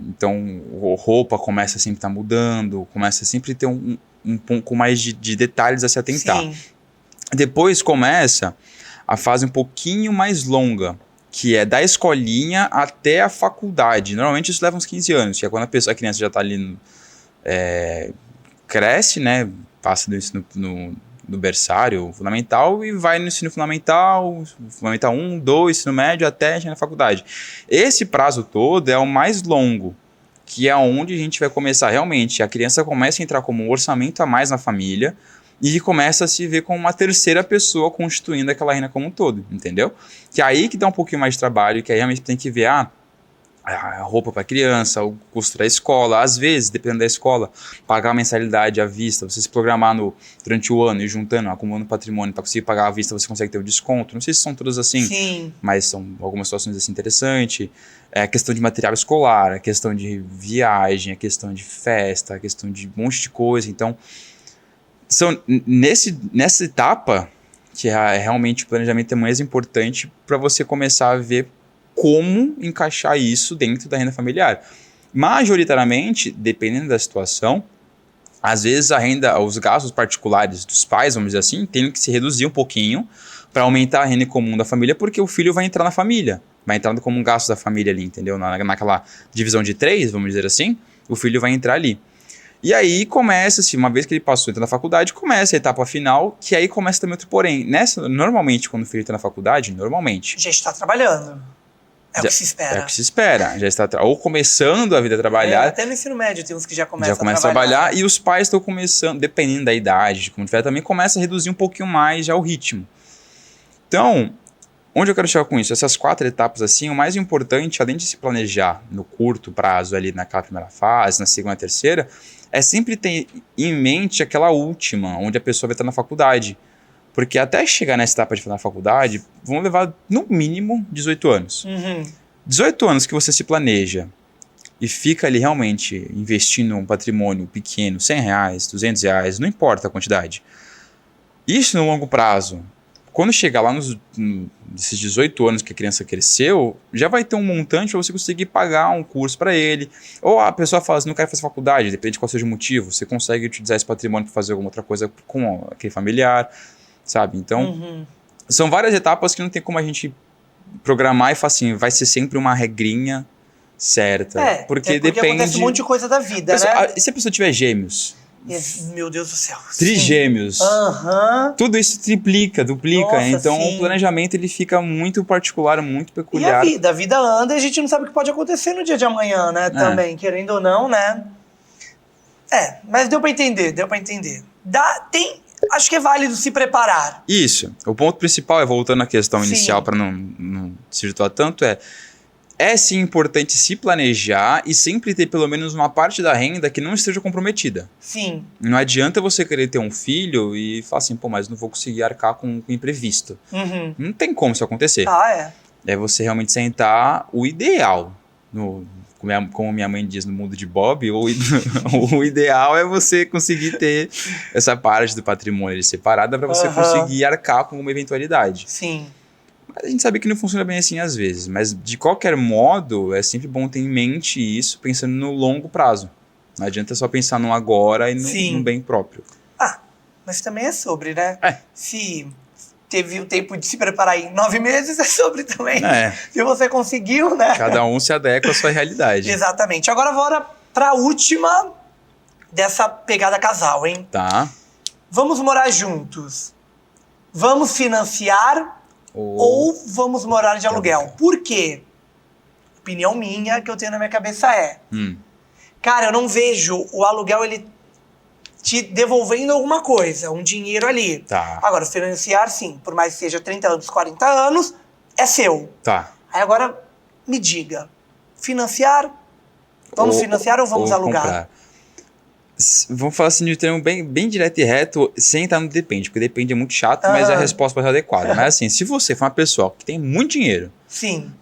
então a roupa começa a sempre estar mudando, começa a sempre ter um pouco mais de detalhes a se atentar. Sim. Depois começa a fase um pouquinho mais longa, que é da escolinha até a faculdade. Normalmente isso leva uns 15 anos, que é quando a criança já está ali, cresce, né? Passa do ensino do berçário fundamental e vai no ensino fundamental 1, 2, ensino médio, até chegar na faculdade. Esse prazo todo é o mais longo, que é onde a gente vai começar realmente, a criança começa a entrar como um orçamento a mais na família e começa a se ver como uma terceira pessoa constituindo aquela renda como um todo, entendeu? Que é aí que dá um pouquinho mais de trabalho, que aí realmente tem que ver, a roupa para criança, o custo da escola, às vezes, dependendo da escola, pagar a mensalidade à vista, você se programar durante o ano e juntando, acumulando patrimônio para conseguir pagar à vista, você consegue ter um desconto. Não sei se são todas assim, Sim. mas são algumas situações assim interessantes. A questão de material escolar, a questão de viagem, a questão de festa, a questão de um monte de coisa. Então, nessa etapa, que realmente o planejamento é mais importante para você começar a ver como encaixar isso dentro da renda familiar. Majoritariamente, dependendo da situação, às vezes os gastos particulares dos pais, vamos dizer assim, tem que se reduzir um pouquinho para aumentar a renda comum da família, porque o filho vai entrar na família, vai entrar como um gasto da família ali, entendeu? Naquela divisão de 3, vamos dizer assim, o filho vai entrar ali. E aí começa-se, uma vez que ele passou, entra na faculdade, começa a etapa final, que aí começa também outro porém. Normalmente, quando o filho entra na faculdade, normalmente, Já está trabalhando. É Já- o que se é espera. o que se espera. Já está ou começando a vida a trabalhar, Até no ensino médio tem uns que já começam já começa a trabalhar, e os pais estão começando, dependendo da idade, de como tiver, também começa a reduzir um pouquinho mais já o ritmo. Então, onde eu quero chegar com isso? Essas 4 etapas assim, o mais importante, além de se planejar no curto prazo ali naquela primeira fase, na segunda, terceira, é sempre ter em mente aquela última, onde a pessoa vai estar na faculdade. Porque até chegar nessa etapa de fazer na faculdade, vão levar no mínimo 18 anos. 18 anos que você se planeja e fica ali realmente investindo um patrimônio pequeno, R$100, R$200, não importa a quantidade. Isso no longo prazo. Quando chegar lá nesses 18 anos que a criança cresceu, já vai ter um montante para você conseguir pagar um curso para ele. Ou a pessoa fala assim, não quer fazer faculdade, depende de qual seja o motivo. Você consegue utilizar esse patrimônio para fazer alguma outra coisa com aquele familiar, sabe? Então, são várias etapas que não tem como a gente programar e falar assim, vai ser sempre uma regrinha certa. Porque depende... acontece um monte de coisa da vida, né? E se a pessoa tiver gêmeos? Meu Deus do céu. Trigêmeos. Tudo isso triplica, duplica. Nossa, então sim. o planejamento ele fica muito particular, muito E peculiar. a vida anda e a gente não sabe o que pode acontecer no dia de amanhã, né? Também, querendo ou não, né? Mas deu pra entender. Acho que é válido se preparar. Isso. O ponto principal é, voltando à questão Sim. inicial, para não se situar tanto, é sim importante se planejar e sempre ter pelo menos uma parte da renda que não esteja comprometida. Sim. Não adianta você querer ter um filho e falar assim, pô, mas não vou conseguir arcar com o imprevisto. Não tem como isso acontecer. É você realmente sentar o ideal. Como minha mãe diz no mundo de Bob, o ideal é você conseguir ter essa parte do patrimônio separada para você conseguir arcar com uma eventualidade. Sim. A gente sabe que não funciona bem assim às vezes, mas de qualquer modo, é sempre bom ter em mente isso, pensando no longo prazo. Não adianta só pensar no agora e no bem próprio. Mas também é sobre, né? Se teve o tempo de se preparar em 9 meses, é sobre também. Se você conseguiu, né? Cada um se adequa à sua realidade. Exatamente. Agora bora pra última dessa pegada casal, hein? Tá. Vamos morar juntos. Vamos financiar ou vamos morar de aluguel. Por quê? Opinião minha que eu tenho na minha cabeça cara, eu não vejo o aluguel ele te devolvendo alguma coisa, um dinheiro ali. Tá. Agora, financiar, sim, por mais que seja 30 anos, 40 anos, é seu. Tá. Aí agora, me diga, financiar? Vamos financiar ou vamos alugar? Comprar. Vamos falar assim de um termo bem direto e reto, sem entrar no depende, porque depende é muito chato, mas a resposta pode ser adequada. Mas assim, se você for uma pessoa que tem muito dinheiro,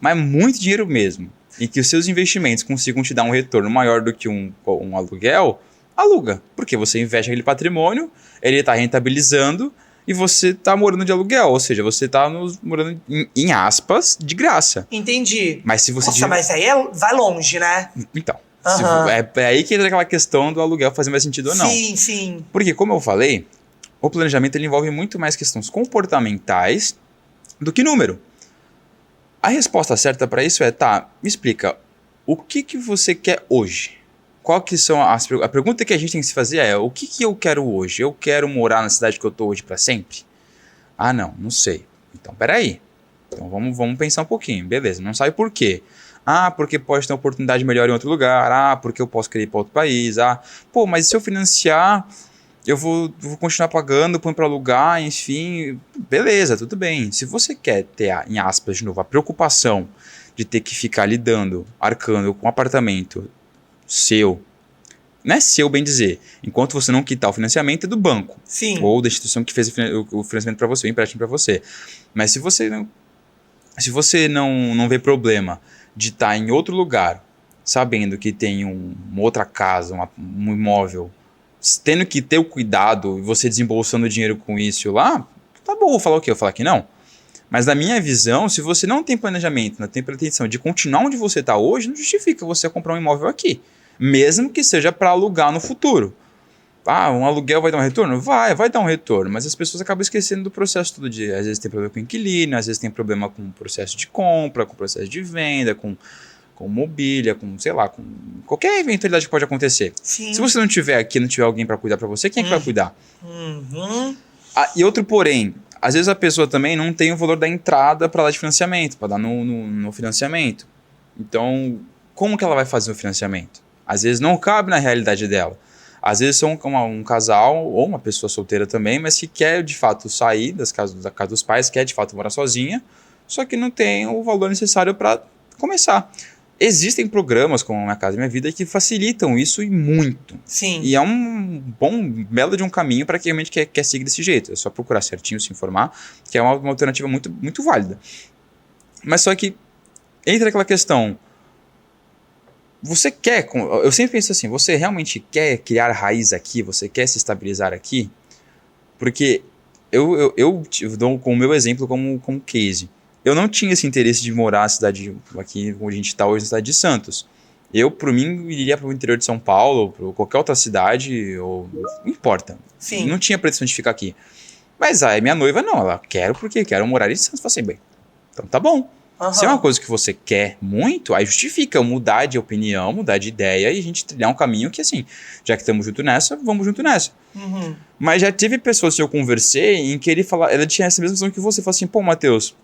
mas muito dinheiro mesmo, e que os seus investimentos consigam te dar um retorno maior do que um aluguel, aluga. Porque você investe aquele patrimônio, ele está rentabilizando e você está morando de aluguel. Ou seja, você está morando, em aspas, de graça. Entendi. Mas se você... Nossa, mas aí vai longe, né? Então... É aí que entra aquela questão do aluguel fazer mais sentido ou não. Sim. Porque, como eu falei, o planejamento ele envolve muito mais questões comportamentais do que número. A resposta certa para isso me explica, o que você quer hoje? Qual que são a pergunta que a gente tem que se fazer o que eu quero hoje? Eu quero morar na cidade que eu tô hoje para sempre? Não sei. Então, peraí. Então, vamos pensar um pouquinho. Beleza, não sabe por quê. Porque pode ter uma oportunidade melhor em outro lugar. Porque eu posso querer ir para outro país. Mas se eu financiar, eu vou continuar pagando, põe para alugar, enfim. Beleza, tudo bem. Se você quer ter, em aspas, de novo, a preocupação de ter que ficar lidando, arcando com um apartamento seu, não é seu, bem dizer, enquanto você não quitar o financiamento é do banco. Sim. Ou da instituição que fez o financiamento para você, o empréstimo para você. Mas se você não vê problema de estar em outro lugar, sabendo que tem uma outra casa, um imóvel, tendo que ter o cuidado e você desembolsando dinheiro com isso lá, tá bom, vou falar o quê? Eu vou falar que não. Mas na minha visão, se você não tem planejamento, não tem pretensão de continuar onde você está hoje, não justifica você comprar um imóvel aqui. Mesmo que seja para alugar no futuro. Um aluguel vai dar um retorno? Vai dar um retorno, mas as pessoas acabam esquecendo do processo todo dia. Às vezes tem problema com o inquilino, às vezes tem problema com o processo de compra, com o processo de venda, com com mobília, com, sei lá, com qualquer eventualidade que pode acontecer. Sim. Se você não tiver aqui, não tiver alguém para cuidar para você, quem é que vai cuidar? Uhum. E outro porém, às vezes a pessoa também não tem o valor da entrada para dar de financiamento, para dar no financiamento. Então, como que ela vai fazer o financiamento? Às vezes não cabe na realidade dela. Às vezes são um casal ou uma pessoa solteira também, mas que quer de fato sair da casa dos pais, quer de fato morar sozinha, só que não tem o valor necessário para começar. Existem programas como Minha Casa Minha Vida que facilitam isso e muito. Sim. E é um belo de um caminho para quem realmente quer seguir desse jeito. É só procurar certinho, se informar, que é uma alternativa muito, muito válida. Mas só que entra aquela questão. Você quer, eu sempre penso assim, você realmente quer criar raiz aqui? Você quer se estabilizar aqui? Porque eu dou com o meu exemplo como case. Eu não tinha esse interesse de morar na cidade aqui onde a gente está hoje, na cidade de Santos. Eu, por mim, iria para o interior de São Paulo, para qualquer outra cidade, ou não importa. Sim. Não tinha pretensão de ficar aqui. Mas aí minha noiva não, ela quer porque quero morar em Santos. Eu falei assim, bem, então tá bom. Uhum. Se é uma coisa que você quer muito, aí justifica eu mudar de opinião, mudar de ideia e a gente trilhar um caminho que assim, já que estamos junto nessa, vamos junto nessa. Uhum. Mas já teve pessoas que eu conversei em que ela tinha essa mesma visão que você, falou assim, pô, Matheus,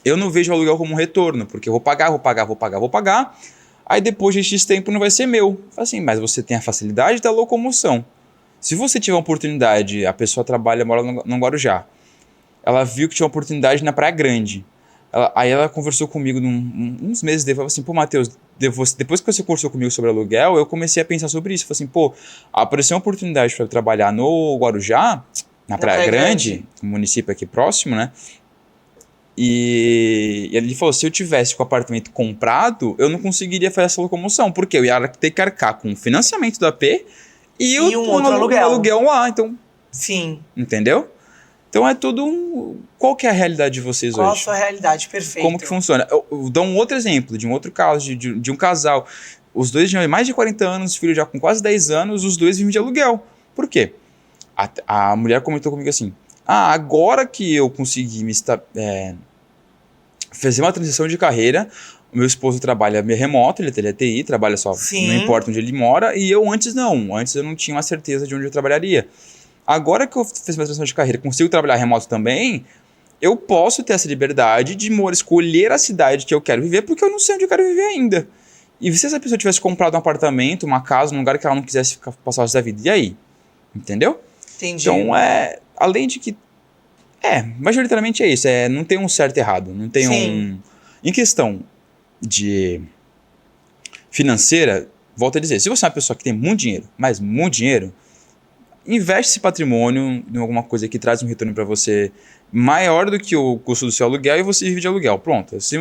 eu não vejo o aluguel como um retorno, porque eu vou pagar, aí depois de X tempo não vai ser meu. Eu falei assim, mas você tem a facilidade da locomoção. Se você tiver uma oportunidade, a pessoa mora no Guarujá, ela viu que tinha uma oportunidade na Praia Grande, aí ela conversou comigo uns meses depois, falou assim, pô, Matheus, depois que você conversou comigo sobre aluguel, eu comecei a pensar sobre isso. Falei assim, pô, apareceu uma oportunidade para eu trabalhar no Guarujá, na Praia Grande, um município aqui próximo, né? E ele falou, se eu tivesse com o apartamento comprado, eu não conseguiria fazer essa locomoção, porque eu ia ter que arcar com o financiamento do AP e um outro aluguel lá, então... Sim. Entendeu? Então é tudo Qual que é a realidade de vocês hoje? Qual a sua realidade? Perfeito. Como que funciona? Eu dou um outro exemplo, de um outro caso, de um casal. Os dois tinham mais de 40 anos, filho já com quase 10 anos, os dois vivem de aluguel. Por quê? A mulher comentou comigo assim, agora que eu consegui fazer uma transição de carreira, o meu esposo trabalha remoto, ele é TI, trabalha só, Sim. não importa onde ele mora, e eu antes eu não tinha uma certeza de onde eu trabalharia. Agora que eu fiz uma transição de carreira, consigo trabalhar remoto também, eu posso ter essa liberdade de escolher a cidade que eu quero viver, porque eu não sei onde eu quero viver ainda. E se essa pessoa tivesse comprado um apartamento, uma casa, num lugar que ela não quisesse passar o resto da vida, e aí? Entendeu? Entendi. Então, além de que majoritariamente é isso, não tem um certo e errado, não tem Sim. Em questão de financeira, volto a dizer, se você é uma pessoa que tem muito dinheiro, mas muito dinheiro, investe esse patrimônio em alguma coisa que traz um retorno para você maior do que o custo do seu aluguel e você vive de aluguel. Pronto. Assim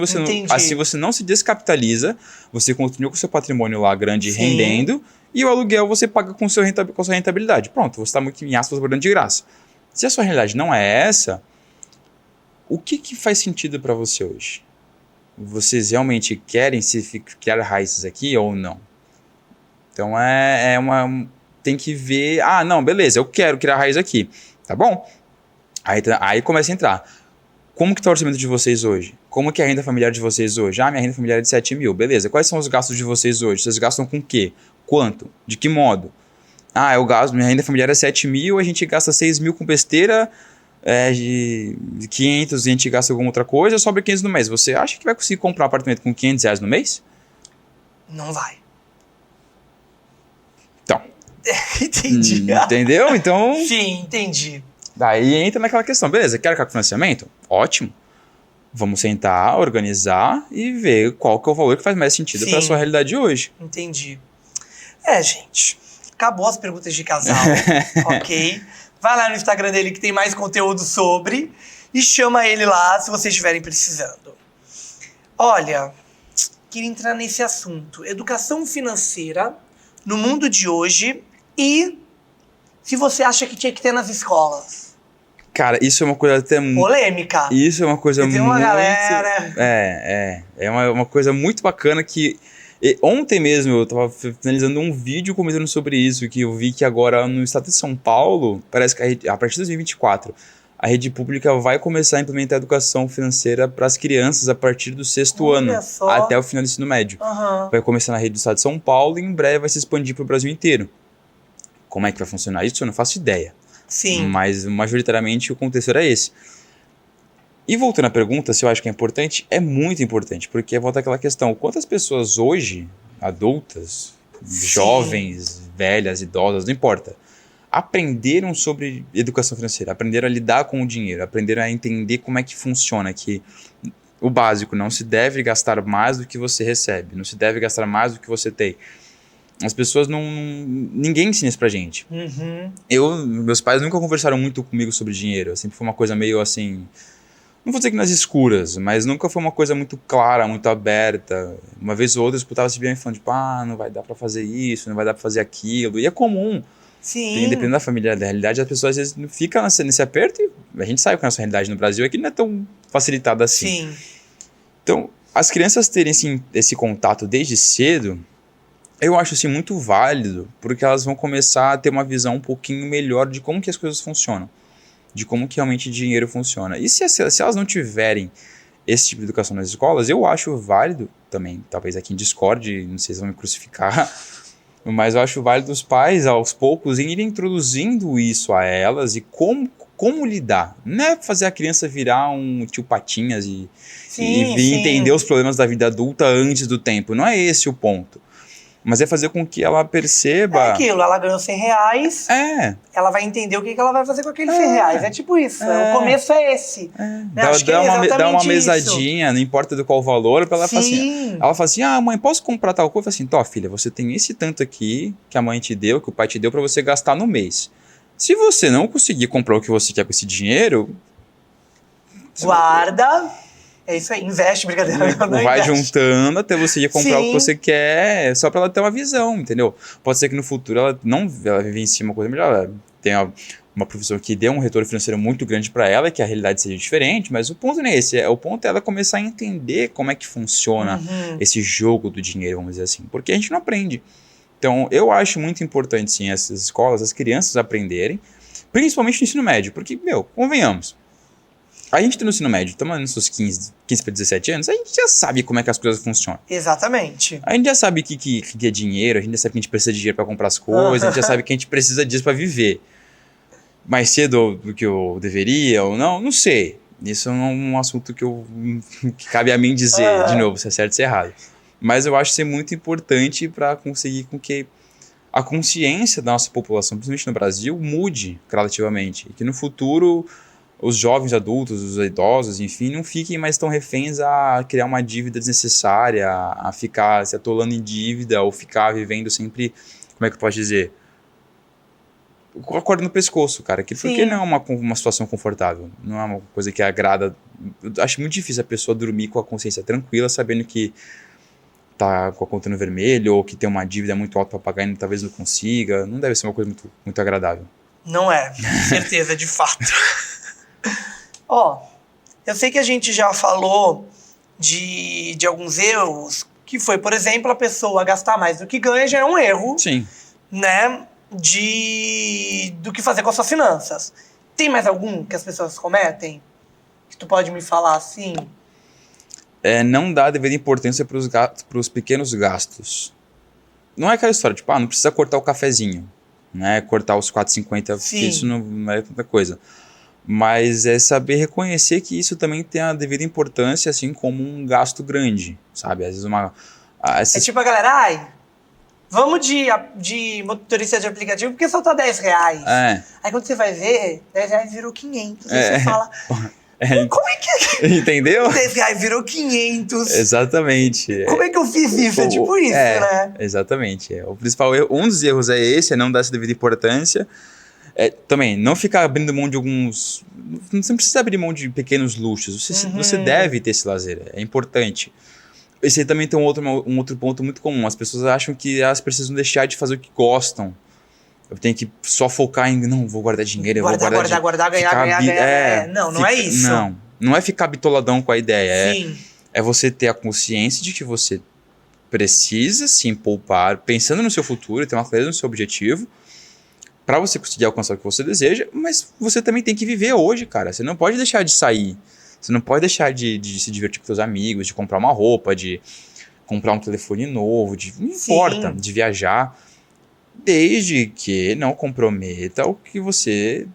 você não se descapitaliza, você continua com o seu patrimônio lá grande Sim. rendendo e o aluguel você paga com sua rentabilidade. Pronto, você está muito em aspas morando de graça. Se a sua realidade não é essa, o que faz sentido para você hoje? Vocês realmente querem criar raízes aqui ou não? Então tem que ver, não, beleza, eu quero criar raiz aqui, tá bom? Aí começa a entrar. Como que está o orçamento de vocês hoje? Como que é a renda familiar de vocês hoje? Minha renda familiar é de 7 mil, beleza. Quais são os gastos de vocês hoje? Vocês gastam com o quê? Quanto? De que modo? Eu gasto, minha renda familiar é 7 mil, a gente gasta 6 mil com besteira, de 500 a gente gasta alguma outra coisa, sobra 500 no mês. Você acha que vai conseguir comprar um apartamento com 500 reais no mês? Não vai. Então. Entendi. Entendeu? Então... Sim, entendi. Daí entra naquela questão, beleza, quer com financiamento? Ótimo. Vamos sentar, organizar e ver qual que é o valor que faz mais sentido para a sua realidade hoje. Entendi. Gente, acabou as perguntas de casal, ok? Vai lá no Instagram dele que tem mais conteúdo sobre e chama ele lá se vocês estiverem precisando. Olha, queria entrar nesse assunto. Educação financeira no mundo de hoje e se você acha que tinha que ter nas escolas. Cara, isso é uma coisa até muito... Polêmica. Isso é uma coisa muito... Tem uma galera... É uma coisa muito bacana que... Ontem mesmo eu tava finalizando um vídeo comentando sobre isso, que eu vi que agora no estado de São Paulo, parece que a partir de 2024, a rede pública vai começar a implementar a educação financeira para as crianças a partir do 6º ano, só. até o final do ensino médio. Vai começar na rede do estado de São Paulo e em breve vai se expandir para o Brasil inteiro. Como é que vai funcionar isso? Eu não faço ideia. Sim. Mas, majoritariamente, o contexto era esse. E voltando à pergunta, se eu acho que é importante, é muito importante, porque volta àquela questão, quantas pessoas hoje, adultas, jovens, velhas, idosas, não importa, aprenderam sobre educação financeira, aprenderam a lidar com o dinheiro, aprenderam a entender como é que funciona, que o básico, não se deve gastar mais do que você recebe, não se deve gastar mais do que você tem. As pessoas não... Ninguém ensina isso pra gente. Meus pais nunca conversaram muito comigo sobre dinheiro, sempre foi uma coisa meio assim... Não vou dizer que nas escuras, mas nunca foi uma coisa muito clara, muito aberta. Uma vez ou outra eu escutava se bem falando, tipo, não vai dar pra fazer isso, não vai dar pra fazer aquilo. E é comum. Sim. Dependendo da família, da realidade, as pessoas às vezes ficam nesse aperto e a gente sabe que a nossa realidade no Brasil é que não é tão facilitada assim. Sim. Então, as crianças terem esse contato desde cedo, eu acho assim, muito válido, porque elas vão começar a ter uma visão um pouquinho melhor de como que as coisas funcionam, de como que realmente o dinheiro funciona. E se elas não tiverem esse tipo de educação nas escolas, eu acho válido também, talvez aqui em Discord, não sei se vão me crucificar, mas eu acho válido os pais, aos poucos, irem introduzindo isso a elas e como lidar. Não é fazer a criança virar um tio Patinhas e entender os problemas da vida adulta antes do tempo. Não é esse o ponto. Mas é fazer com que ela perceba... É aquilo, ela ganhou R$100, ela vai entender o que ela vai fazer com aqueles R$100. É tipo isso, o começo é esse. Né? Dá uma mesadinha, não importa do qual valor, pra ela falar assim. Ela fala assim, mãe, posso comprar tal coisa? Eu falo assim, filha, você tem esse tanto aqui que a mãe te deu, que o pai te deu pra você gastar no mês. Se você não conseguir comprar o que você quer com esse dinheiro... Guarda... É isso aí, investe, brincadeira. Vai juntando até você comprar o que você quer, só pra ela ter uma visão, entendeu? Pode ser que no futuro ela vivencie uma coisa melhor, ela tenha uma profissão que dê um retorno financeiro muito grande pra ela, que a realidade seja diferente, mas o ponto não é esse, o ponto é ela começar a entender como é que funciona esse jogo do dinheiro, vamos dizer assim, porque a gente não aprende. Então, eu acho muito importante, sim, essas escolas, as crianças aprenderem, principalmente no ensino médio, porque, convenhamos, a gente tá no ensino médio, estamos nos seus 15 para 17 anos, a gente já sabe como é que as coisas funcionam. Exatamente. A gente já sabe o que é dinheiro, a gente já sabe que a gente precisa de dinheiro para comprar as coisas, a gente já sabe que a gente precisa disso para viver. Mais cedo do que eu deveria ou não sei. Isso não é um assunto que cabe a mim dizer, de novo, se é certo ou se é errado. Mas eu acho ser muito importante para conseguir com que a consciência da nossa população, principalmente no Brasil, mude gradativamente. E que no futuro... os jovens adultos, os idosos, enfim, não fiquem mais tão reféns a criar uma dívida desnecessária, a ficar se atolando em dívida ou ficar vivendo sempre, como é que eu posso dizer, com a corda no pescoço, cara, porque não é uma situação confortável, não é uma coisa que agrada. Eu acho muito difícil a pessoa dormir com a consciência tranquila, sabendo que tá com a conta no vermelho ou que tem uma dívida muito alta para pagar e talvez não consiga. Não deve ser uma coisa muito, muito agradável. Não é, certeza, de fato. Eu sei que a gente já falou de alguns erros, que foi, por exemplo, a pessoa gastar mais do que ganha já é um erro. Sim. Né, do que fazer com as suas finanças. Tem mais algum que as pessoas cometem? Que tu pode me falar assim? Não dá a devida importância para os pequenos gastos. Não é aquela história, tipo, não precisa cortar o cafezinho, né? Cortar os R$4,50, porque isso não é tanta coisa. Mas é saber reconhecer que isso também tem a devida importância, assim como um gasto grande, sabe? Às vezes É tipo a galera, vamos de motorista de aplicativo porque só tá R$10. Aí quando você vai ver, R$10 virou 500. Aí você fala, como é que... Entendeu? R$10 virou 500. Exatamente. Como é que eu fiz isso? É tipo isso, né? Exatamente. O principal erro, um dos erros é esse, é não dar essa devida importância. Também, não ficar abrindo mão de alguns... Você não precisa abrir mão de pequenos luxos. Você deve ter esse lazer, é importante. Esse aí também tem um outro ponto muito comum. As pessoas acham que elas precisam deixar de fazer o que gostam. Eu tenho que só focar em... Não, vou guardar dinheiro, guardar, ganhar. Não é isso. Não é ficar bitoladão com a ideia. É você ter a consciência de que você precisa sim poupar, pensando no seu futuro, ter uma clareza no seu objetivo, para você conseguir alcançar o que você deseja, mas você também tem que viver hoje, cara. Você não pode deixar de sair. Você não pode deixar de se divertir com seus amigos, de comprar uma roupa, de comprar um telefone novo, não importa, de viajar, desde que não comprometa o que você...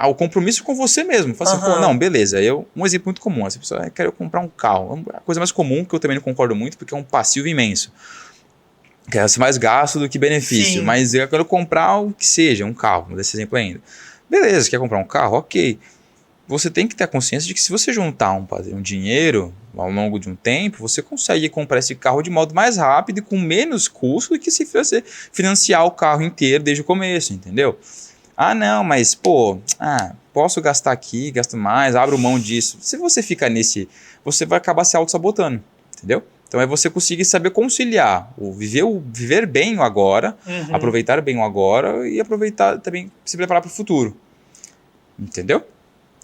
o compromisso com você mesmo. Fala assim, pô, não, beleza. Um exemplo muito comum, essa pessoa quer comprar um carro. A coisa mais comum, que eu também não concordo muito, porque é um passivo imenso. Quer ser mais gasto do que benefício. Sim. Mas eu quero comprar o que seja, um carro, vou dar esse exemplo ainda. Beleza, quer comprar um carro? Ok. Você tem que ter a consciência de que se você juntar um dinheiro ao longo de um tempo, você consegue comprar esse carro de modo mais rápido e com menos custo do que se você financiar o carro inteiro desde o começo, entendeu? Ah, não, mas, pô, posso gastar aqui, gasto mais, abro mão disso. Se você ficar você vai acabar se auto-sabotando, entendeu? Então é você conseguir saber conciliar o viver bem o agora, aproveitar bem o agora e aproveitar também, se preparar para o futuro. Entendeu?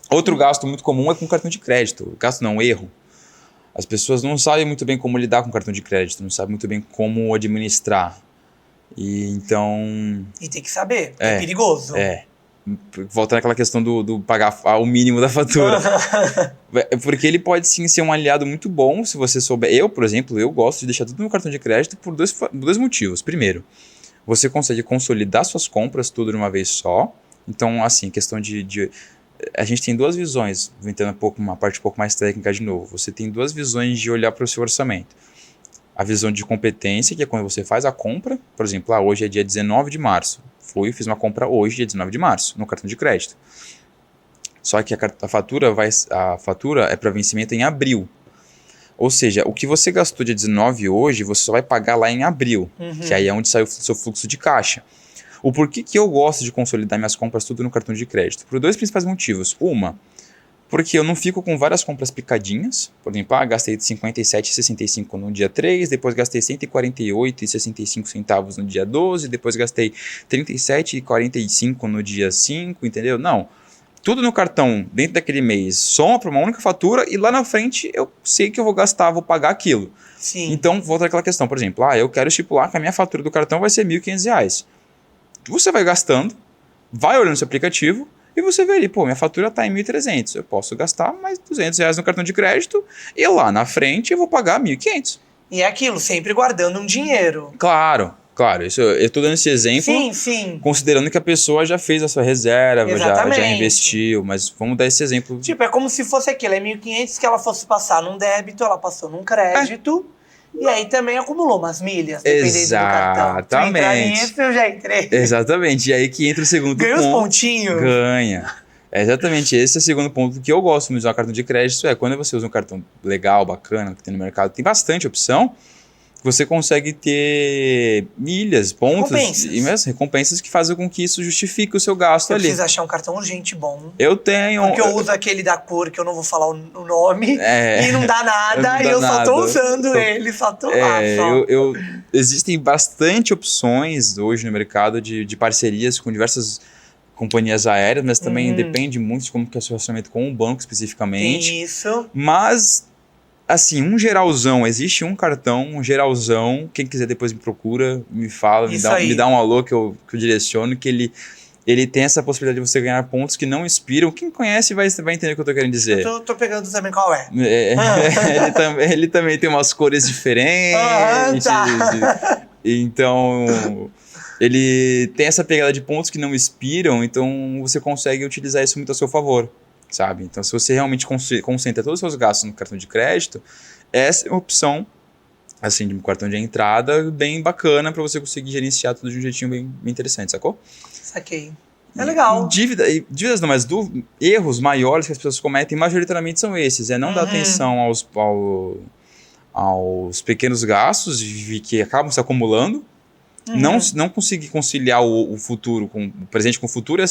Outro gasto muito comum é com cartão de crédito. Gasto não, erro. As pessoas não sabem muito bem como lidar com cartão de crédito, não sabem muito bem como administrar. E então... E tem que saber, é perigoso. Voltando àquela questão do pagar o mínimo da fatura. Porque ele pode sim ser um aliado muito bom se você souber. Eu, por exemplo, eu gosto de deixar tudo no meu cartão de crédito por dois motivos. Primeiro, você consegue consolidar suas compras tudo de uma vez só. Então, assim, questão a gente tem duas visões, vou entender uma parte um pouco mais técnica de novo. Você tem duas visões de olhar para o seu orçamento. A visão de competência, que é quando você faz a compra. Por exemplo, hoje é dia 19 de março. Fiz uma compra hoje, dia 19 de março, no cartão de crédito. Só que a fatura é para vencimento em abril. Ou seja, o que você gastou dia 19 hoje, você só vai pagar lá em abril, que aí é onde sai o seu fluxo de caixa. O porquê que eu gosto de consolidar minhas compras tudo no cartão de crédito? Por dois principais motivos. Uma, porque eu não fico com várias compras picadinhas. Por exemplo, gastei R$ 57,65 no dia 3, depois gastei R$ 148,65 no dia 12, depois gastei R$ 37,45 no dia 5, entendeu? Não. Tudo no cartão, dentro daquele mês, soma para uma única fatura e lá na frente eu sei que eu vou gastar, vou pagar aquilo. Sim. Então, volta àquela questão, por exemplo, eu quero estipular que a minha fatura do cartão vai ser R$ 1.500. Você vai gastando, vai olhando seu aplicativo e você vê ali, minha fatura está em 1.300. Eu posso gastar mais R$200 no cartão de crédito e lá na frente eu vou pagar 1.500. E é aquilo, sempre guardando um dinheiro. Claro. Isso, eu estou dando esse exemplo, sim. Considerando que a pessoa já fez a sua reserva, já investiu, mas vamos dar esse exemplo. Tipo, é como se fosse aquilo, é 1.500 que ela fosse passar num débito, ela passou num crédito. E aí também acumulou umas milhas, dependendo do cartão. Exatamente. Eu já entrei. Exatamente. E aí que entra o segundo ponto. Ganha os pontinhos. Ganha. Exatamente. Esse é o segundo ponto que eu gosto de usar o cartão de crédito. Quando você usa um cartão legal, bacana, que tem no mercado, tem bastante opção. Você consegue ter milhas, pontos e mesmo recompensas que fazem com que isso justifique o seu gasto ali. Eu preciso achar um cartão urgente bom. Eu tenho. Porque eu uso aquele da cor, que eu não vou falar o nome, e não dá nada, e eu só tô usando ele, só tô lá. Existem bastante opções hoje no mercado de parcerias com diversas companhias aéreas, mas também depende muito de como que é o seu relacionamento com o banco especificamente. Isso. Mas... assim, existe um cartão, um geralzão, quem quiser depois me procura, me fala, me dá um alô que eu direciono, que ele tem essa possibilidade de você ganhar pontos que não expiram. Quem conhece vai entender o que eu tô querendo dizer. Eu tô pegando também qual é. Ele também tem umas cores diferentes. Então, ele tem essa pegada de pontos que não expiram, então você consegue utilizar isso muito a seu favor. Sabe? Então, se você realmente concentra todos os seus gastos no cartão de crédito, essa é uma opção, assim, de um cartão de entrada bem bacana para você conseguir gerenciar tudo de um jeitinho bem interessante, sacou? Saquei. É legal. Dívidas não, mas erros maiores que as pessoas cometem, majoritariamente são esses. Não dar atenção aos pequenos gastos que acabam se acumulando. Não conseguir conciliar o futuro com o presente com o futuro,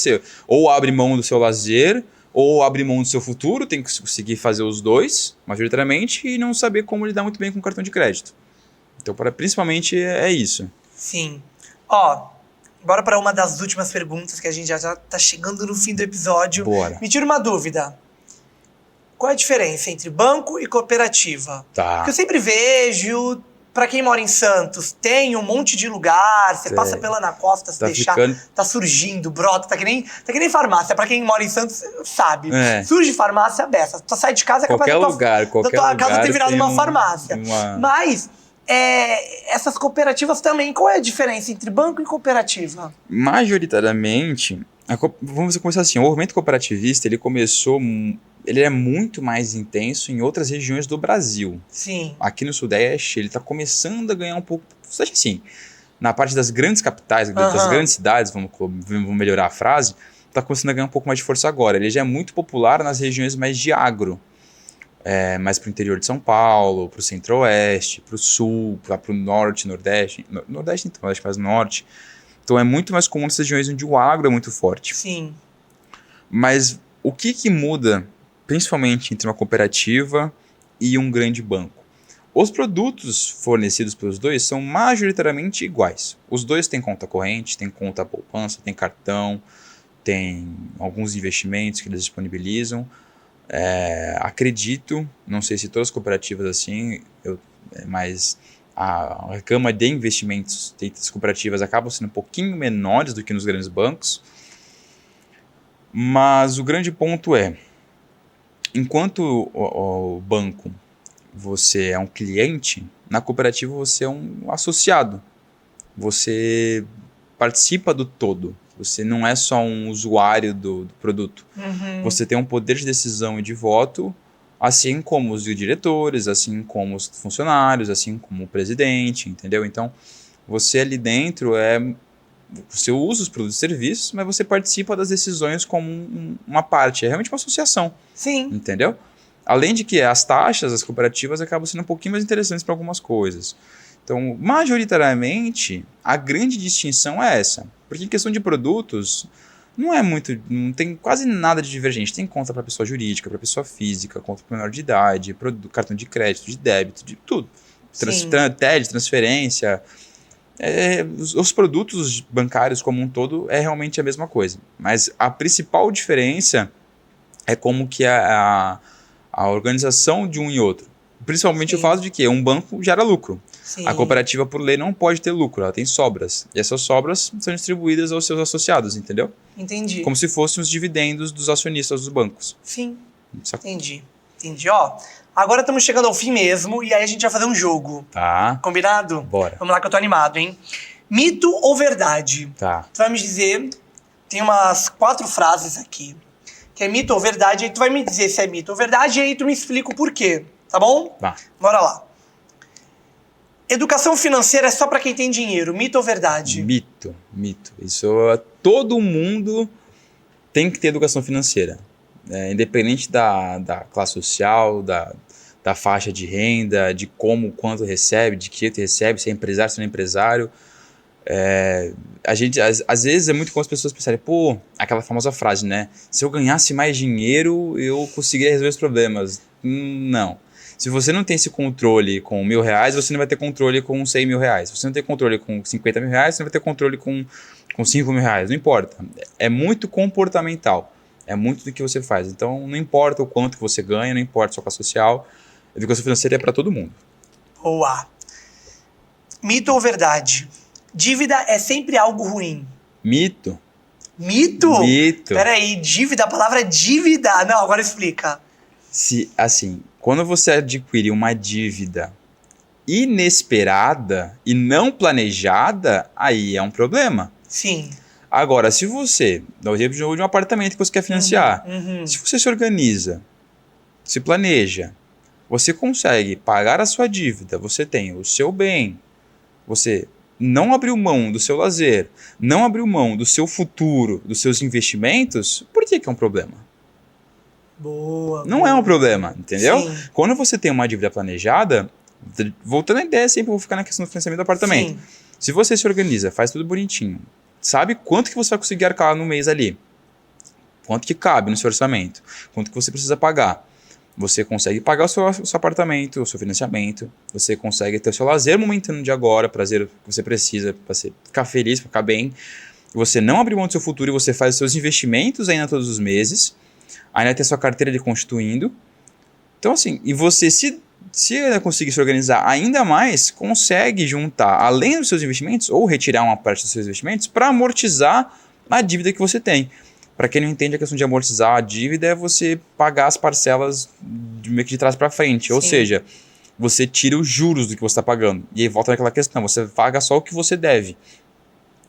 ou abre mão do seu lazer, ou abrir mão do seu futuro, tem que conseguir fazer os dois, majoritariamente, e não saber como lidar muito bem com o cartão de crédito. Então, principalmente, é isso. Sim. Bora para uma das últimas perguntas, que a gente já tá chegando no fim do episódio. Bora. Me tira uma dúvida. Qual é a diferença entre banco e cooperativa? Tá. Porque eu sempre vejo Pra quem mora em Santos, tem um monte de lugar, você Tem. passa pela Ana Costa, se Tá deixar, ficando- tá surgindo, brota, tá que nem farmácia. Pra quem mora em Santos, sabe. É. Surge farmácia beça. Tu sai de casa, é capaz Qualquer da tua, lugar, da qualquer tua lugar casa ter virado tem uma farmácia. Mas, essas cooperativas também, qual é a diferença entre banco e cooperativa? Majoritariamente, vamos começar assim, o movimento cooperativista, ele é muito mais intenso em outras regiões do Brasil. Sim. Aqui no Sudeste, ele está começando a ganhar um pouco, acho assim, na parte das grandes capitais, das Aham. grandes cidades, vamos melhorar a frase, está começando a ganhar um pouco mais de força agora. Ele já é muito popular nas regiões mais de agro, mais para o interior de São Paulo, para o centro-oeste, para o sul, para o norte, nordeste. Nordeste então, acho que mais norte. Então é muito mais comum nessas regiões onde o agro é muito forte. Sim. Mas o que muda, principalmente entre uma cooperativa e um grande banco? Os produtos fornecidos pelos dois são majoritariamente iguais. Os dois têm conta corrente, têm conta poupança, têm cartão, têm alguns investimentos que eles disponibilizam. Acredito, não sei se todas as cooperativas assim, mas a gama de investimentos dentro das cooperativas acabam sendo um pouquinho menores do que nos grandes bancos. Mas o grande ponto é, enquanto o banco você é um cliente, na cooperativa você é um associado. Você participa do todo. Você não é só um usuário do produto. Uhum. Você tem um poder de decisão e de voto, assim como os diretores, assim como os funcionários, assim como o presidente, entendeu? Então, você ali dentro você usa os produtos e serviços, mas você participa das decisões como uma parte. É realmente uma associação. Sim. Entendeu? Além de que as taxas, as cooperativas acabam sendo um pouquinho mais interessantes para algumas coisas. Então, majoritariamente, a grande distinção é essa. Porque em questão de produtos, não tem quase nada de divergente. Tem conta para pessoa jurídica, para pessoa física, conta para menor de idade, cartão de crédito, de débito, de tudo. TED, transferência. Os produtos bancários como um todo é realmente a mesma coisa. Mas a principal diferença é como que a organização de um e outro. Principalmente o fato de que um banco gera lucro. Sim. A cooperativa, por lei, não pode ter lucro, ela tem sobras. E essas sobras são distribuídas aos seus associados, entendeu? Entendi. Como se fossem os dividendos dos acionistas dos bancos. Sim. Sabe? Entendi. Ó, agora estamos chegando ao fim mesmo e aí a gente vai fazer um jogo. Tá. Combinado? Bora. Vamos lá que eu tô animado, hein? Mito ou verdade? Tá. Tu vai me dizer, tem umas 4 frases aqui, que é mito ou verdade, aí tu vai me dizer se é mito ou verdade e aí tu me explica o porquê, tá bom? Tá. Bora lá. Educação financeira é só pra quem tem dinheiro, mito ou verdade? Mito. Isso, todo mundo tem que ter educação financeira. Independente da classe social, da faixa de renda, de quanto recebe, de que jeito recebe, se é empresário, se não é empresário. A gente, às vezes, é muito comum as pessoas pensarem, pô, aquela famosa frase, né? Se eu ganhasse mais dinheiro, eu conseguiria resolver os problemas. Não. Se você não tem esse controle com R$1.000, você não vai ter controle com R$100.000. Se você não tem controle com R$50.000, você não vai ter controle com R$5.000. Não importa. É muito comportamental. É muito do que você faz. Então, não importa o quanto que você ganha, não importa a sua classe social. A educação financeira é para todo mundo. Boa. Mito ou verdade? Dívida é sempre algo ruim. Mito. Mito? Mito. Peraí, dívida, a palavra dívida. Não, agora explica. Quando você adquire uma dívida inesperada e não planejada, aí é um problema. Sim. Agora, se você, dá o exemplo de um apartamento que você quer financiar, se você se organiza, se planeja, você consegue pagar a sua dívida, você tem o seu bem, você não abriu mão do seu lazer, não abriu mão do seu futuro, dos seus investimentos, por que é um problema? Boa. Não é um problema, entendeu? Sim. Quando você tem uma dívida planejada, voltando à ideia, sempre vou ficar na questão do financiamento do apartamento. Sim. Se você se organiza, faz tudo bonitinho, sabe quanto que você vai conseguir arcar no mês ali, quanto que cabe no seu orçamento, quanto que você precisa pagar, você consegue pagar o seu apartamento, o seu financiamento, você consegue ter o seu lazer momentâneo de agora, prazer que você precisa para ficar feliz, para ficar bem, você não abre mão do seu futuro e você faz os seus investimentos ainda todos os meses, ainda tem a sua carteira de constituindo. Então, assim, e você se se ele conseguir se organizar ainda mais, consegue juntar, além dos seus investimentos, ou retirar uma parte dos seus investimentos, para amortizar a dívida que você tem. Para quem não entende, a questão de amortizar a dívida é você pagar as parcelas meio que de trás para frente. Sim. Ou seja, você tira os juros do que você está pagando. E aí volta naquela questão, você paga só o que você deve.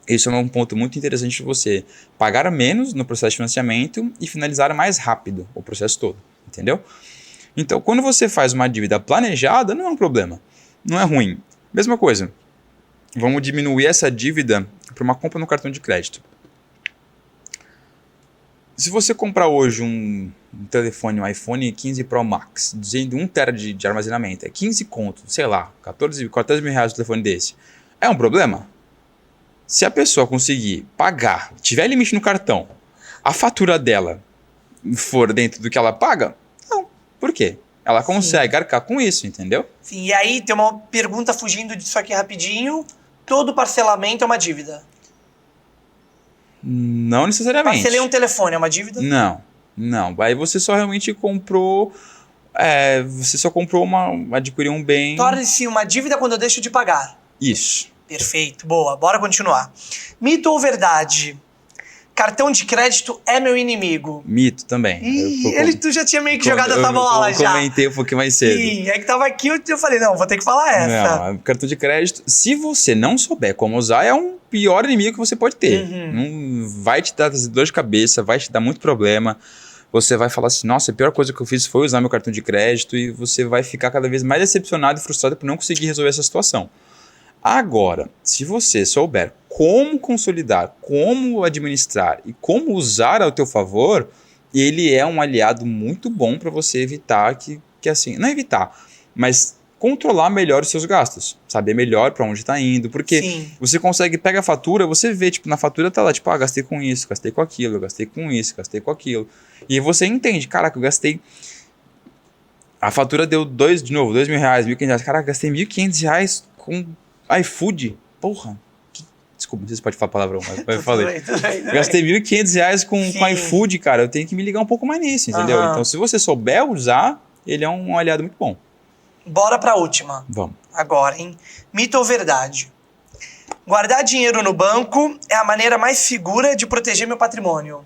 Isso é um ponto muito interessante de você pagar menos no processo de financiamento e finalizar mais rápido o processo todo. Entendeu? Então, quando você faz uma dívida planejada, não é um problema. Não é ruim. Mesma coisa. Vamos diminuir essa dívida para uma compra no cartão de crédito. Se você comprar hoje um telefone, um iPhone 15 Pro Max, dizendo 1 TB de armazenamento, é 15 conto, sei lá, 14 mil reais o telefone desse, é um problema? Se a pessoa conseguir pagar, tiver limite no cartão, a fatura dela for dentro do que ela paga, não. Por quê? Ela consegue arcar com isso, entendeu? Sim, e aí tem uma pergunta fugindo disso aqui rapidinho. Todo parcelamento é uma dívida? Não necessariamente. Parcelei um telefone, é uma dívida? Não. Aí você só realmente comprou... você só comprou adquiriu um bem... Torna-se uma dívida quando eu deixo de pagar. Isso. Perfeito, boa. Bora continuar. Mito ou verdade? Cartão de crédito é meu inimigo. Mito também. Tu já tinha meio que jogado essa bola já. Eu comentei um pouquinho mais cedo. Sim, é que tava aqui, eu falei, não, vou ter que falar essa. Não, cartão de crédito, se você não souber como usar, é um pior inimigo que você pode ter. Não vai te dar dor de cabeça, vai te dar muito problema. Você vai falar assim, nossa, a pior coisa que eu fiz foi usar meu cartão de crédito, e você vai ficar cada vez mais decepcionado e frustrado por não conseguir resolver essa situação. Agora, se você souber como consolidar, como administrar e como usar ao teu favor, ele é um aliado muito bom para você evitar que assim, não evitar, mas controlar melhor os seus gastos, saber melhor para onde está indo, porque você consegue, pega a fatura, você vê, tipo, na fatura tá lá, tipo, gastei com isso, gastei com aquilo, gastei com isso, gastei com aquilo, e você entende, caraca, eu gastei, a fatura deu R$2.000, R$1.500, caraca, gastei R$1.500 com iFood, porra, desculpa, não sei se pode falar palavrão, mas eu falei. Gastei R$1.500 com iFood, cara, eu tenho que me ligar um pouco mais nisso, entendeu? Então, se você souber usar, ele é um aliado muito bom. Bora pra última. Vamos. Agora, hein? Mito ou verdade? Guardar dinheiro no banco é a maneira mais segura de proteger meu patrimônio.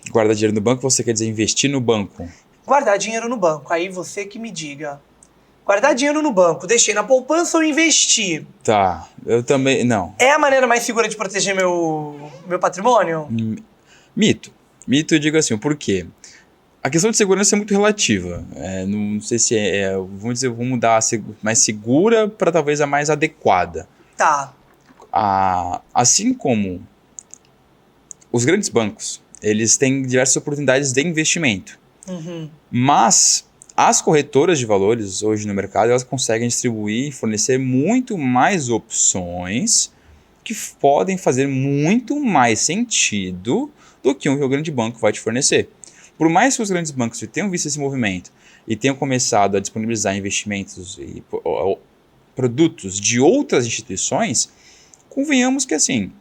Guardar dinheiro no banco, você quer dizer investir no banco? Guardar dinheiro no banco, aí você que me diga. Guardar dinheiro no banco, deixei na poupança ou investir? Tá, eu também, não. É a maneira mais segura de proteger meu patrimônio? Mito, eu digo assim, por quê? A questão de segurança é muito relativa. Não sei se vamos dizer, vamos mudar mais segura para talvez a mais adequada. Tá. Assim como os grandes bancos, eles têm diversas oportunidades de investimento. Mas as corretoras de valores hoje no mercado, elas conseguem distribuir e fornecer muito mais opções que podem fazer muito mais sentido do que o grande banco vai te fornecer. Por mais que os grandes bancos tenham visto esse movimento e tenham começado a disponibilizar investimentos e produtos de outras instituições, convenhamos que assim,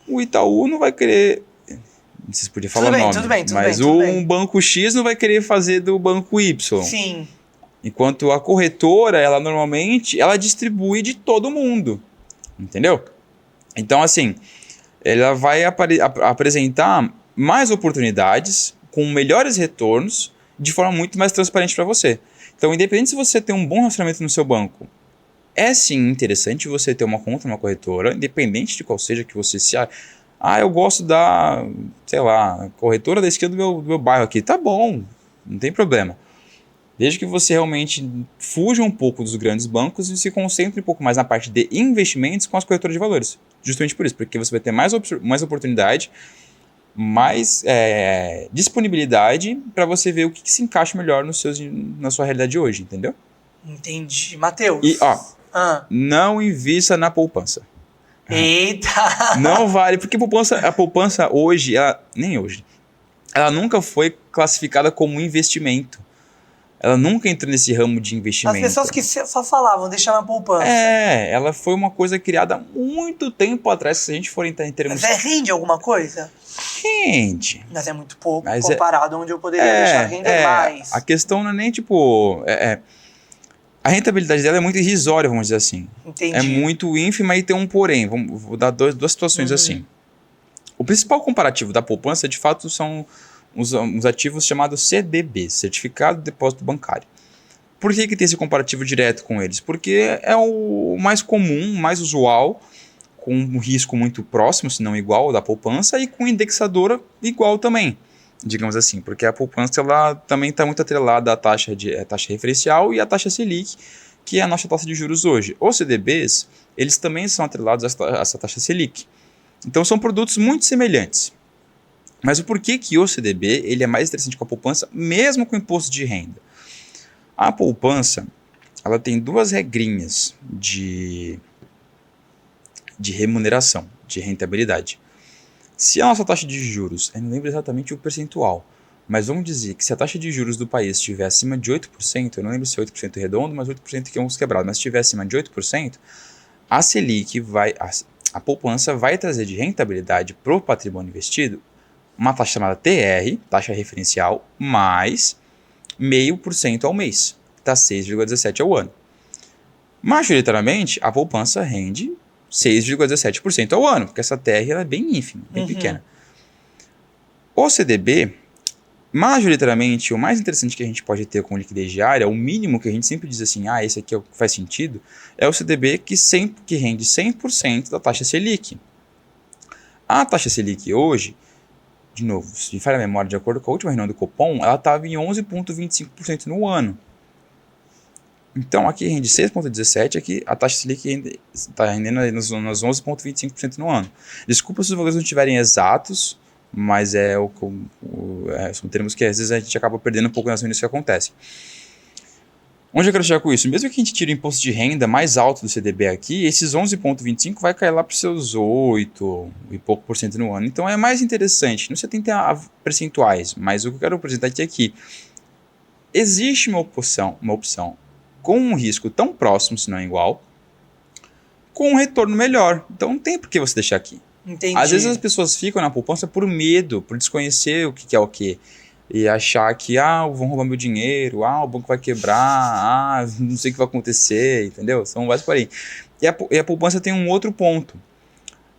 o Itaú não vai querer, não sei se podia falar nome, mas um banco X não vai querer fazer do banco Y. Sim. Enquanto a corretora, ela normalmente, ela distribui de todo mundo, entendeu? Então assim, ela vai apresentar mais oportunidades com melhores retornos de forma muito mais transparente para você. Então, independente se você tem um bom relacionamento no seu banco, é sim interessante você ter uma conta numa corretora, independente de qual seja que você se... eu gosto da, sei lá, corretora da esquina do meu bairro aqui. Tá bom, não tem problema. Desde que você realmente fuja um pouco dos grandes bancos e se concentre um pouco mais na parte de investimentos com as corretoras de valores. Justamente por isso, porque você vai ter mais oportunidade, mais disponibilidade para você ver o que se encaixa melhor na sua realidade de hoje, entendeu? Entendi. Matheus. E, não invista na poupança. Eita! Não vale, porque a poupança hoje, ela nunca foi classificada como investimento. Ela nunca entrou nesse ramo de investimento. As pessoas que só falavam, deixar na poupança. Ela foi uma coisa criada há muito tempo atrás, se a gente for entrar em termos... Mas rende alguma coisa? Rende. Mas é muito pouco comparado a onde eu poderia deixar render mais. A questão não é nem tipo... A rentabilidade dela é muito irrisória, vamos dizer assim. Entendi. É muito ínfima e tem um porém. Vou dar duas situações assim. O principal comparativo da poupança, de fato, são os ativos chamados CDBs, Certificado de Depósito Bancário. Por que tem esse comparativo direto com eles? Porque é o mais comum, mais usual, com um risco muito próximo, se não igual, ao da poupança, e com indexadora igual também, digamos assim. Porque a poupança ela também está muito atrelada à taxa referencial e à taxa Selic, que é a nossa taxa de juros hoje. Os CDBs, eles também são atrelados a essa taxa Selic. Então são produtos muito semelhantes. Mas o porquê que o CDB ele é mais interessante que a poupança, mesmo com imposto de renda? A poupança ela tem duas regrinhas de remuneração, de rentabilidade. Se a nossa taxa de juros, eu não lembro exatamente o percentual, mas vamos dizer que se a taxa de juros do país estiver acima de 8%, eu não lembro se é 8% redondo, mas 8% que é uns quebrados, mas se estiver acima de 8%, a Selic a poupança vai trazer de rentabilidade para o patrimônio investido uma taxa chamada TR, taxa referencial, mais 0,5% ao mês, está 6,17% ao ano. Majoritariamente, a poupança rende 6,17% ao ano, porque essa TR ela é bem ínfima, bem pequena. O CDB, majoritariamente, o mais interessante que a gente pode ter com liquidez diária, o mínimo que a gente sempre diz assim, esse aqui é o que faz sentido, é o CDB que rende 100% da taxa Selic. A taxa Selic hoje, de novo, se falha a memória, de acordo com a última reunião do Copom, ela estava em 11,25% no ano. Então, aqui rende 6,17%, aqui a taxa Selic está rendendo nos 11,25% no ano. Desculpa se os valores não estiverem exatos, mas são termos que às vezes a gente acaba perdendo um pouco nas reuniões que acontecem. Onde eu quero chegar com isso? Mesmo que a gente tire o imposto de renda mais alto do CDB aqui, esses 11,25% vai cair lá para os seus 8% e pouco por cento no ano. Então é mais interessante. Não sei se tem percentuais, mas o que eu quero apresentar aqui é que existe uma opção com um risco tão próximo, se não igual, com um retorno melhor. Então não tem por que você deixar aqui. Entendi. Às vezes as pessoas ficam na poupança por medo, por desconhecer o que é o quê. E achar que, vão roubar meu dinheiro, o banco vai quebrar, não sei o que vai acontecer, entendeu? São vários por aí. E a poupança tem um outro ponto.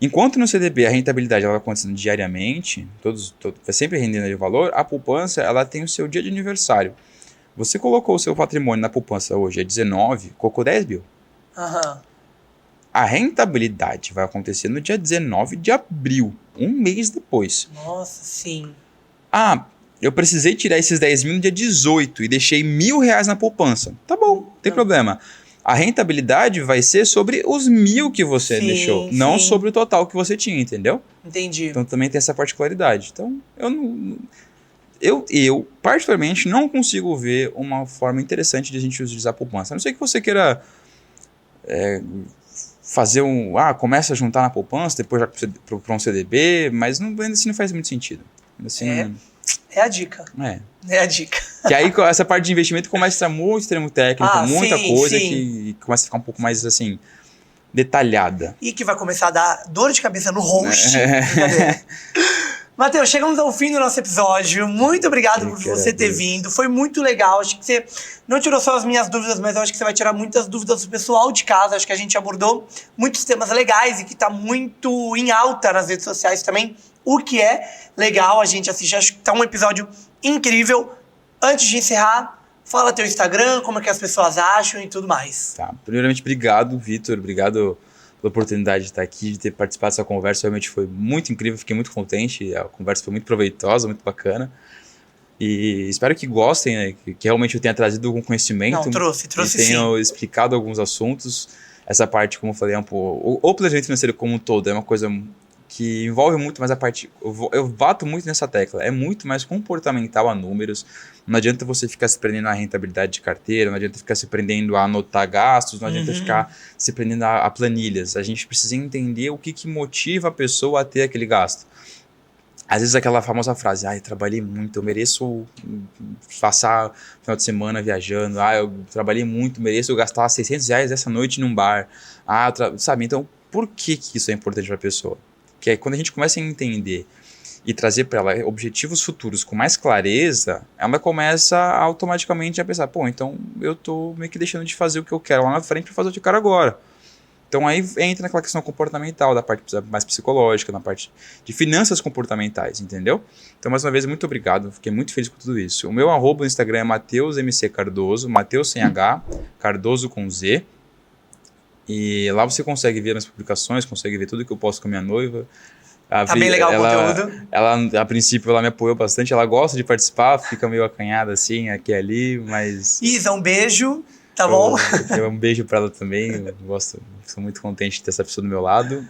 Enquanto no CDB a rentabilidade ela vai acontecendo diariamente, vai sempre rendendo de valor, a poupança ela tem o seu dia de aniversário. Você colocou o seu patrimônio na poupança hoje, é 19, colocou 10 mil. A rentabilidade vai acontecer no dia 19 de abril, um mês depois. Nossa, sim. Eu precisei tirar esses 10 mil no dia 18 e deixei R$1.000 na poupança. Tá bom, não tem problema. A rentabilidade vai ser sobre os 1.000 que você deixou, não sobre o total que você tinha, entendeu? Entendi. Então também tem essa particularidade. Então eu particularmente não consigo ver uma forma interessante de a gente utilizar a poupança. A não ser que você queira fazer começa a juntar na poupança, depois já para um CDB, mas ainda assim não faz muito sentido. Assim, é a dica. É a dica. Que aí essa parte de investimento começa a estar muito extremo técnico, muita coisa que começa a ficar um pouco mais assim, detalhada. E que vai começar a dar dor de cabeça no host. Matheus, chegamos ao fim do nosso episódio. Muito obrigado por você ter vindo. Foi muito legal. Acho que você não tirou só as minhas dúvidas, mas eu acho que você vai tirar muitas dúvidas do pessoal de casa. Acho que a gente abordou muitos temas legais e que tá muito em alta nas redes sociais também. O que é legal a gente assistir. Acho que tá um episódio incrível. Antes de encerrar, fala teu Instagram, como é que as pessoas acham e tudo mais. Tá. Primeiramente, obrigado, Vitor. Obrigado pela oportunidade de estar aqui, de ter participado dessa conversa. Realmente foi muito incrível, fiquei muito contente. A conversa foi muito proveitosa, muito bacana. E espero que gostem, né? Que realmente eu tenha trazido algum conhecimento. Não, trouxe sim. Tenha explicado alguns assuntos. Essa parte, como eu falei, o planejamento financeiro como um todo é uma coisa que envolve muito mais a parte... Eu bato muito nessa tecla. É muito mais comportamental a números. Não adianta você ficar se prendendo à rentabilidade de carteira, não adianta ficar se prendendo a anotar gastos, não adianta ficar se prendendo a planilhas. A gente precisa entender o que motiva a pessoa a ter aquele gasto. Às vezes aquela famosa frase, eu trabalhei muito, eu mereço passar o final de semana viajando, eu trabalhei muito, mereço gastar R$600 essa noite num bar. Sabe? Então, por que isso é importante para a pessoa? Que é quando a gente começa a entender e trazer para ela objetivos futuros com mais clareza, ela começa automaticamente a pensar, pô, então eu tô meio que deixando de fazer o que eu quero lá na frente para fazer o que eu quero agora. Então aí entra naquela questão comportamental, da parte mais psicológica, na parte de finanças comportamentais, entendeu? Então, mais uma vez, muito obrigado, fiquei muito feliz com tudo isso. O meu @ no Instagram é MatheusMCCardoso, Mateus sem H, Cardoso com Z. E lá você consegue ver minhas publicações, consegue ver tudo que eu posto com a minha noiva. Tá bem legal o conteúdo. Ela, a princípio, ela me apoiou bastante, ela gosta de participar, fica meio acanhada assim, aqui e ali, mas... Isa, um beijo. Tá bom? Um beijo pra ela também. Eu sou muito contente de ter essa pessoa do meu lado.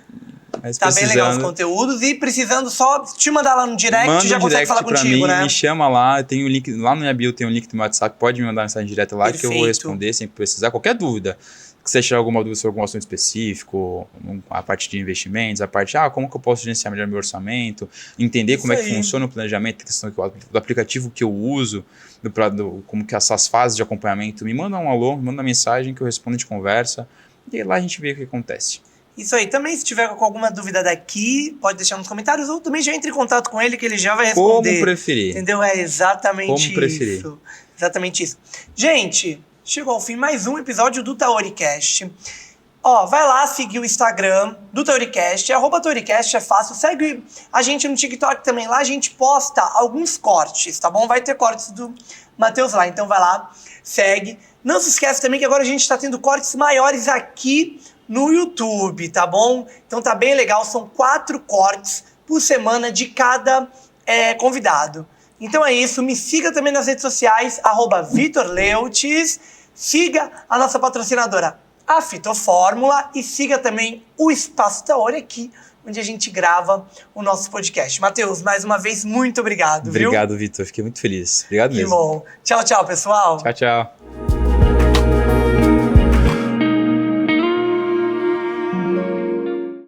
Mas tá bem legal os conteúdos. E precisando só te mandar lá no direct, já consegue falar contigo, né? Me chama lá, tem o link, lá no minha bio tem um link do meu WhatsApp, pode me mandar mensagem direta lá. Perfeito. Que eu vou responder sem precisar. Qualquer dúvida. Se você tiver alguma dúvida sobre algum assunto específico, a parte de investimentos, a parte, como que eu posso gerenciar melhor meu orçamento, entender como é que funciona o planejamento, a questão do aplicativo que eu uso, como que essas fases de acompanhamento, me manda um alô, me manda uma mensagem que eu respondo de conversa, e aí lá a gente vê o que acontece. Isso aí. Também, se tiver com alguma dúvida daqui, pode deixar nos comentários, ou também já entre em contato com ele, que ele já vai responder. Como preferir. Entendeu? É exatamente como preferir. Isso. Exatamente isso. Gente... Chegou ao fim mais um episódio do TheoryCast. Vai lá seguir o Instagram do TheoryCast, @TheoryCast, é fácil. Segue a gente no TikTok também, lá a gente posta alguns cortes, tá bom? Vai ter cortes do Matheus lá, então vai lá, segue. Não se esquece também que agora a gente tá tendo cortes maiores aqui no YouTube, tá bom? Então tá bem legal, são 4 cortes por semana de cada convidado. Então é isso, me siga também nas redes sociais, @VitorLeutes, siga a nossa patrocinadora, a Fitofórmula, e siga também o Espaço Theory aqui, onde a gente grava o nosso podcast. Matheus, mais uma vez, muito obrigado, Obrigado, Vitor, fiquei muito feliz. Obrigado mesmo. Que bom. Tchau, tchau, pessoal. Tchau, tchau.